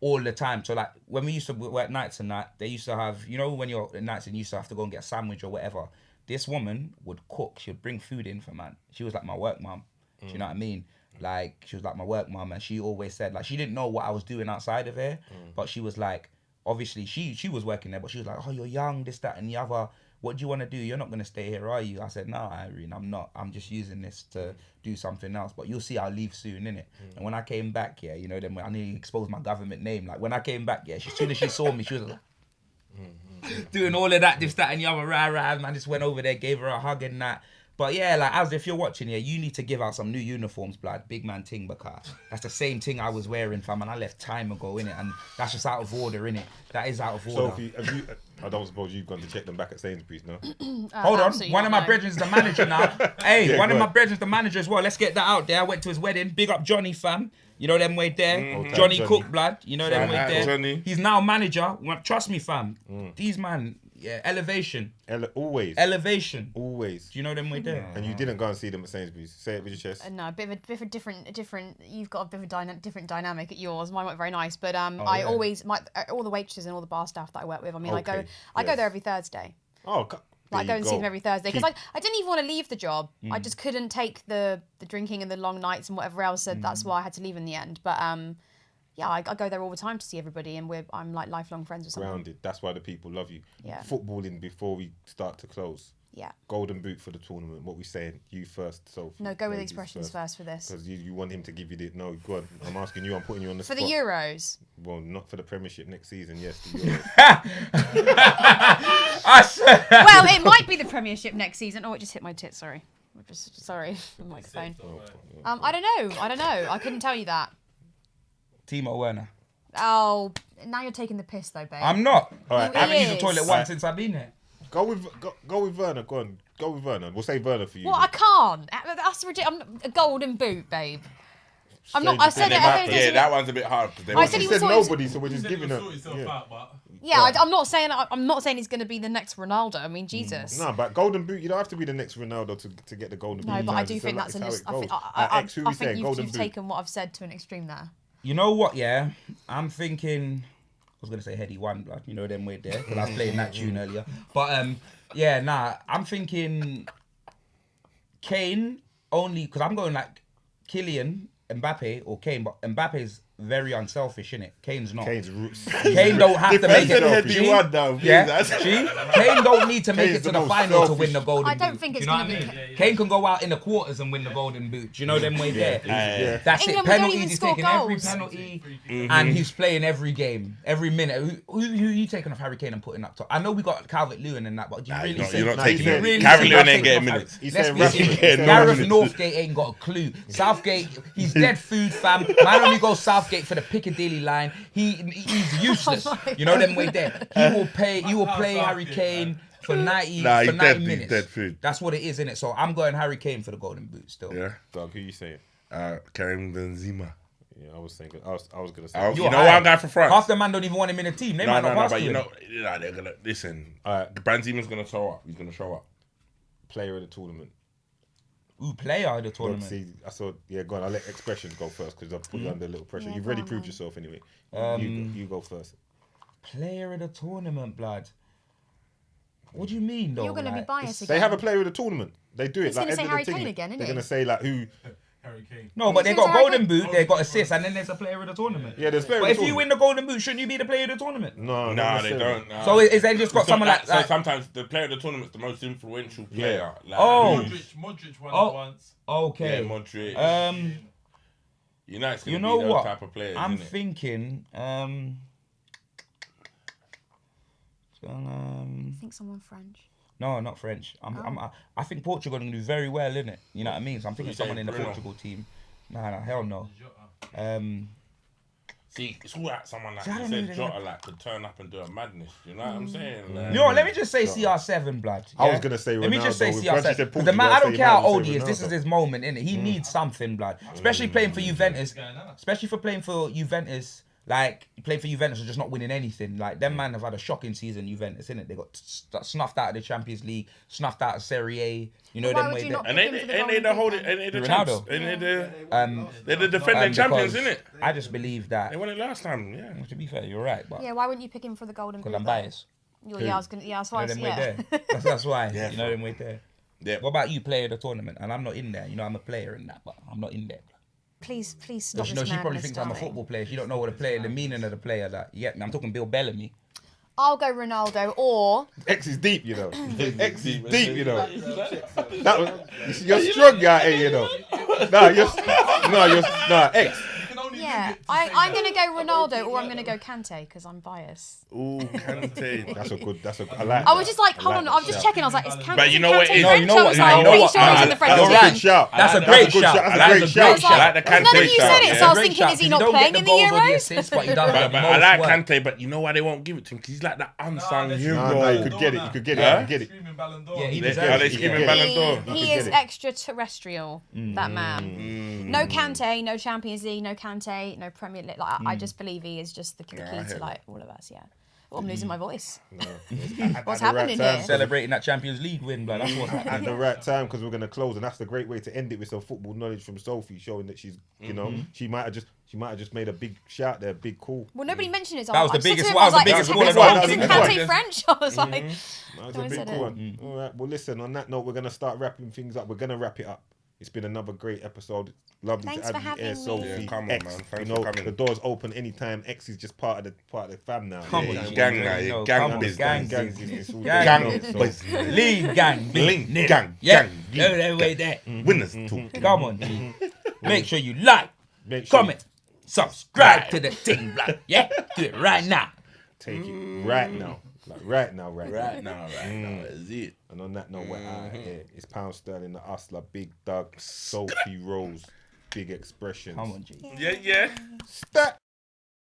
all the time. So like, when we used to work nights and that, they used to have, you know, when you're at nights and you used to have to go and get a sandwich or whatever, this woman would cook. She would bring food in for man. She was like my work mum. Do you know what I mean? Like, she was like my work mum and she always said, like, she didn't know what I was doing outside of here, but she was like, obviously, she was working there, but she was like, oh, you're young, this, that, and the other. What do you want to do? You're not going to stay here, are you? I said, no, Irene, I'm not. I'm just using this to do something else. But you'll see I'll leave soon, innit? And when I came back, yeah, you know, then I nearly exposed my government name. Like, when I came back, yeah, as soon as she saw me, she was like, doing all of that, this, that, and the other, rah. Man, just went over there, gave her a hug and that. But yeah, like, as if you're watching here, you need to give out some new uniforms, blood. Big man ting, because that's the same thing I was wearing, fam, and I left time ago, innit? And that's just out of order, innit? That is out of order. Sophie, have you... I don't suppose you've gone to check them back at Sainsbury's, no? Hold on. One of my brethren is the manager now. Hey, one of my brethren is the manager as well. Let's get that out there. I went to his wedding. Big up Johnny, fam. You know them way there. Johnny Cook, blood. You know them way there. Johnny. He's now manager. Trust me, fam. These man, yeah, elevation. Always. Elevation. Always. Do you know them way there? And you didn't go and see them at Sainsbury's. Say it with your chest. No, a bit of a different. You've got a bit of a different dynamic at yours. Mine weren't very nice, but I always all the waitresses and all the bar staff that I work with. I mean, I go there every Thursday. Oh, like, I go and see them every Thursday because I didn't even want to leave the job. I just couldn't take the drinking and the long nights and whatever else. So that's why I had to leave in the end. But yeah, I go there all the time to see everybody, and I'm like lifelong friends with someone. Grounded. That's why the people love you. Yeah. Footballing before we start to close. Yeah. Golden boot for the tournament. What we saying? You first, Sophie. No, go with expressions first for this. Because you want him to give you the... No, go on. I'm asking you. I'm putting you on the spot. For the Euros? Well, not for the Premiership next season. Yes, the Euros. I swear. Well, it might be the Premiership next season. Oh, it just hit my tit. Sorry. Sorry. The microphone. I don't know. I couldn't tell you that. Timo Werner. Oh, now you're taking the piss though, babe. I'm not. All right. I haven't used the toilet once since I've been here. Go with Werner. Go on. Go with Werner. We'll say Werner for you. Well, I can't. That's ridiculous. I'm a golden boot, babe. I'm not. I said it. Yeah, that one's a bit hard because I said he said nobody, so we're just giving her. Yeah, I'm not saying he's going to be the next Ronaldo. I mean, Jesus. No, but golden boot, you don't have to be the next Ronaldo to get the golden boot. No, but I do think that's I think you've taken what I've said to an extreme there. You know what? Yeah, I'm thinking. I was gonna say Heady One, blood. You know them way there because I was playing that tune earlier. But yeah, nah. I'm thinking Kane only because I'm going like Kylian, Mbappe or Kane, but Mbappe's very unselfish, innit? Kane's not. Kane's roots. Kane don't have to make it. Defensive See? heavy one now, please. Yeah, see? Kane don't need to make Kane's it to the the most final to selfish. win the golden boot. I don't think it's you know gonna what I be- mean? Kane can go out in the quarters and win the golden boot. Do you know them way there? Yeah. That's England, it. we don't Penalties, even he's score taking every goals. penalty, and he's playing every game, every minute. Who you taking off Harry Kane and putting up top? I know we got Calvert-Lewin and that, but do you really say you're not Nah, taking you it. really Calvert-Lewin say ain't getting Harry- minutes. He's Let's saying be Rashford serious. getting no Gareth minutes. Northgate ain't got a clue. Southgate, he's dead food, fam. Man only goes Southgate for the Piccadilly line. He's useless. You know them way there. He will play Harry Kane for 90 Nah, for he's 90 dead, he's minutes. dead food. That's what it is, innit? So I'm going Harry Kane for the golden boot still. Yeah. Dog, who you saying? Karim Benzema. Yeah, I was thinking. I was gonna say. Oh, You're you know high. what I'm going for France. Half the man don't even want him in the team. They might not pass but to you him. know, they're gonna listen. Alright. Benzema's gonna show up. He's gonna show up. Player of the tournament. Ooh, player of the Look, tournament. see, I saw. Yeah, go on. I'll let expressions go first because I've put you under a little pressure. Yeah, You've go already on, proved then. yourself anyway. You go first. Player of the tournament, blood. What do you mean, though? You're going to be Like, biased again. They have a player of the tournament. They do it. He's like gonna say end of Harry the thing, Kane again, isn't They're he? gonna say like who. Harry Kane. No, but they Who's got Harry golden Kane? boot, they got assists, and then there's a player of the tournament. Yeah, there's player. But of if the you win tournament. the golden boot, shouldn't you be the player of the tournament? No, Nah, they don't. Nah. So is they just got So someone like so sometimes the player of the tournament's the most influential player. Like, Oh. Modric won Oh. it once. yeah, Okay. Modric. United's gonna You know be those what? type of players. I'm innit? thinking. I think someone French. No, not French. I think Portugal are going to do very well, innit? You know what I mean? So I'm thinking you saying, someone in the Bruno? Portugal team. Nah, hell no. See, it's all like someone like See, I you don't said know, Jota like could turn up and do a madness. You know what I'm saying? Like, You know what? Let me just say CR7, blood. I was yeah? gonna say Let me just say Ronaldo. With French, you CR7. said Because the man, Portugal, I don't say care how Ronaldo, old say he is. This Ronaldo. is his moment, innit? He needs something, blood. Especially playing for Juventus. Especially for playing for Juventus. Like, playing for Juventus and just not winning anything. Like, them man have had a shocking season, Juventus, innit? They got snuffed out of the Champions League, snuffed out of Serie A. You know, Why them would way you there. not And pick him for the they golden the boot whole, then? and they the Ronaldo. champs, and they're the defending champions, because innit? I just believe that. They won it last time, yeah. To be fair, you're right, but Yeah, why wouldn't you pick him for the golden boot? because I'm then? biased. Yeah, I was gonna. Yeah, that's why. You know them way Yeah. there. That's why. Yeah, you know them way there. Yeah. What about you, player of the tournament? And I'm not in there. You know, I'm a player in that, but I'm not in there. Please stop She, this she man probably this thinks I'm a starting. football player. She don't know what a player, the meaning of the player. That you get me? I'm talking Bill Bellamy. I'll go Ronaldo or X is deep, you know. X is deep, you know. That was, you're strong out here, you know. Nah, X. yeah. I'm gonna go Ronaldo or I'm gonna go Kante because I'm biased. Ooh, Kante. That's a. I like. I was just like, I hold on, that I was just shout. checking. I was like, is Kante? But you know what Kante it is? French? You know what- I was you like, know I'm pretty what- sure he's in the French That's a team. great shout. That's a That's great good shout. That's a That's great a shout. great shout. I like the None of Kante you shout. said it, so I was Great thinking, shout, is he 'cause not don't playing get in the the goals or the Euros? assists, but he does But get the I most like work. Kante, but you know why they won't give it to him? Because he's like the unsung hero. No, you could get it. You could get it. You could get it. Screaming Ballon d'Or. Yeah, he They- deserves are they it. screaming Yeah. Ballon d'Or? He get is it. extraterrestrial, that man. No Kante, no Champions League, no Kante, no Premier League. Like, I just believe he is just the key I hear to that. like all of us. Yeah. Oh, I'm losing my voice. At What's the happening right time, here? Celebrating that Champions League win, blood. That's what's happening. At the right time, because we're gonna close, and that's the great way to end it with some football knowledge from Sophie, showing that she's, you know, she might have just made a big shout there, big call. Well, nobody mentioned it. That was the I said to biggest him, one. I was That like, was the is biggest one of the whole Isn't thing. Kante French? I was like, That was No a one big said cool it. one. All right. Well, listen. On that note, we're gonna start wrapping things up. We're gonna wrap it up. It's been another great episode. Lovely Thanks to for have you here, having Sophie. me. Yeah, come on, X, man. you Thanks know, for coming. the door's open anytime. X is just part of the fam now. Come Yeah, on, he's gang now. No, Yeah, come gang on, business. gang Gang business. business, all Gang day. Gang So- business. League gang. Link, Nip. gang, Yeah. gang, No, that way there. Winners talk. Come on. Make sure you like, Make sure comment, subscribe to the thing, blood. Yeah? Do it right now. take it right now. Like right now. Right now, that's it. And on that note, we're out here. It's Pound Sterling, the Hustler, Big Doug, Sophie Rose, Big Expressions. Come on, G. Yeah, yeah. Stat.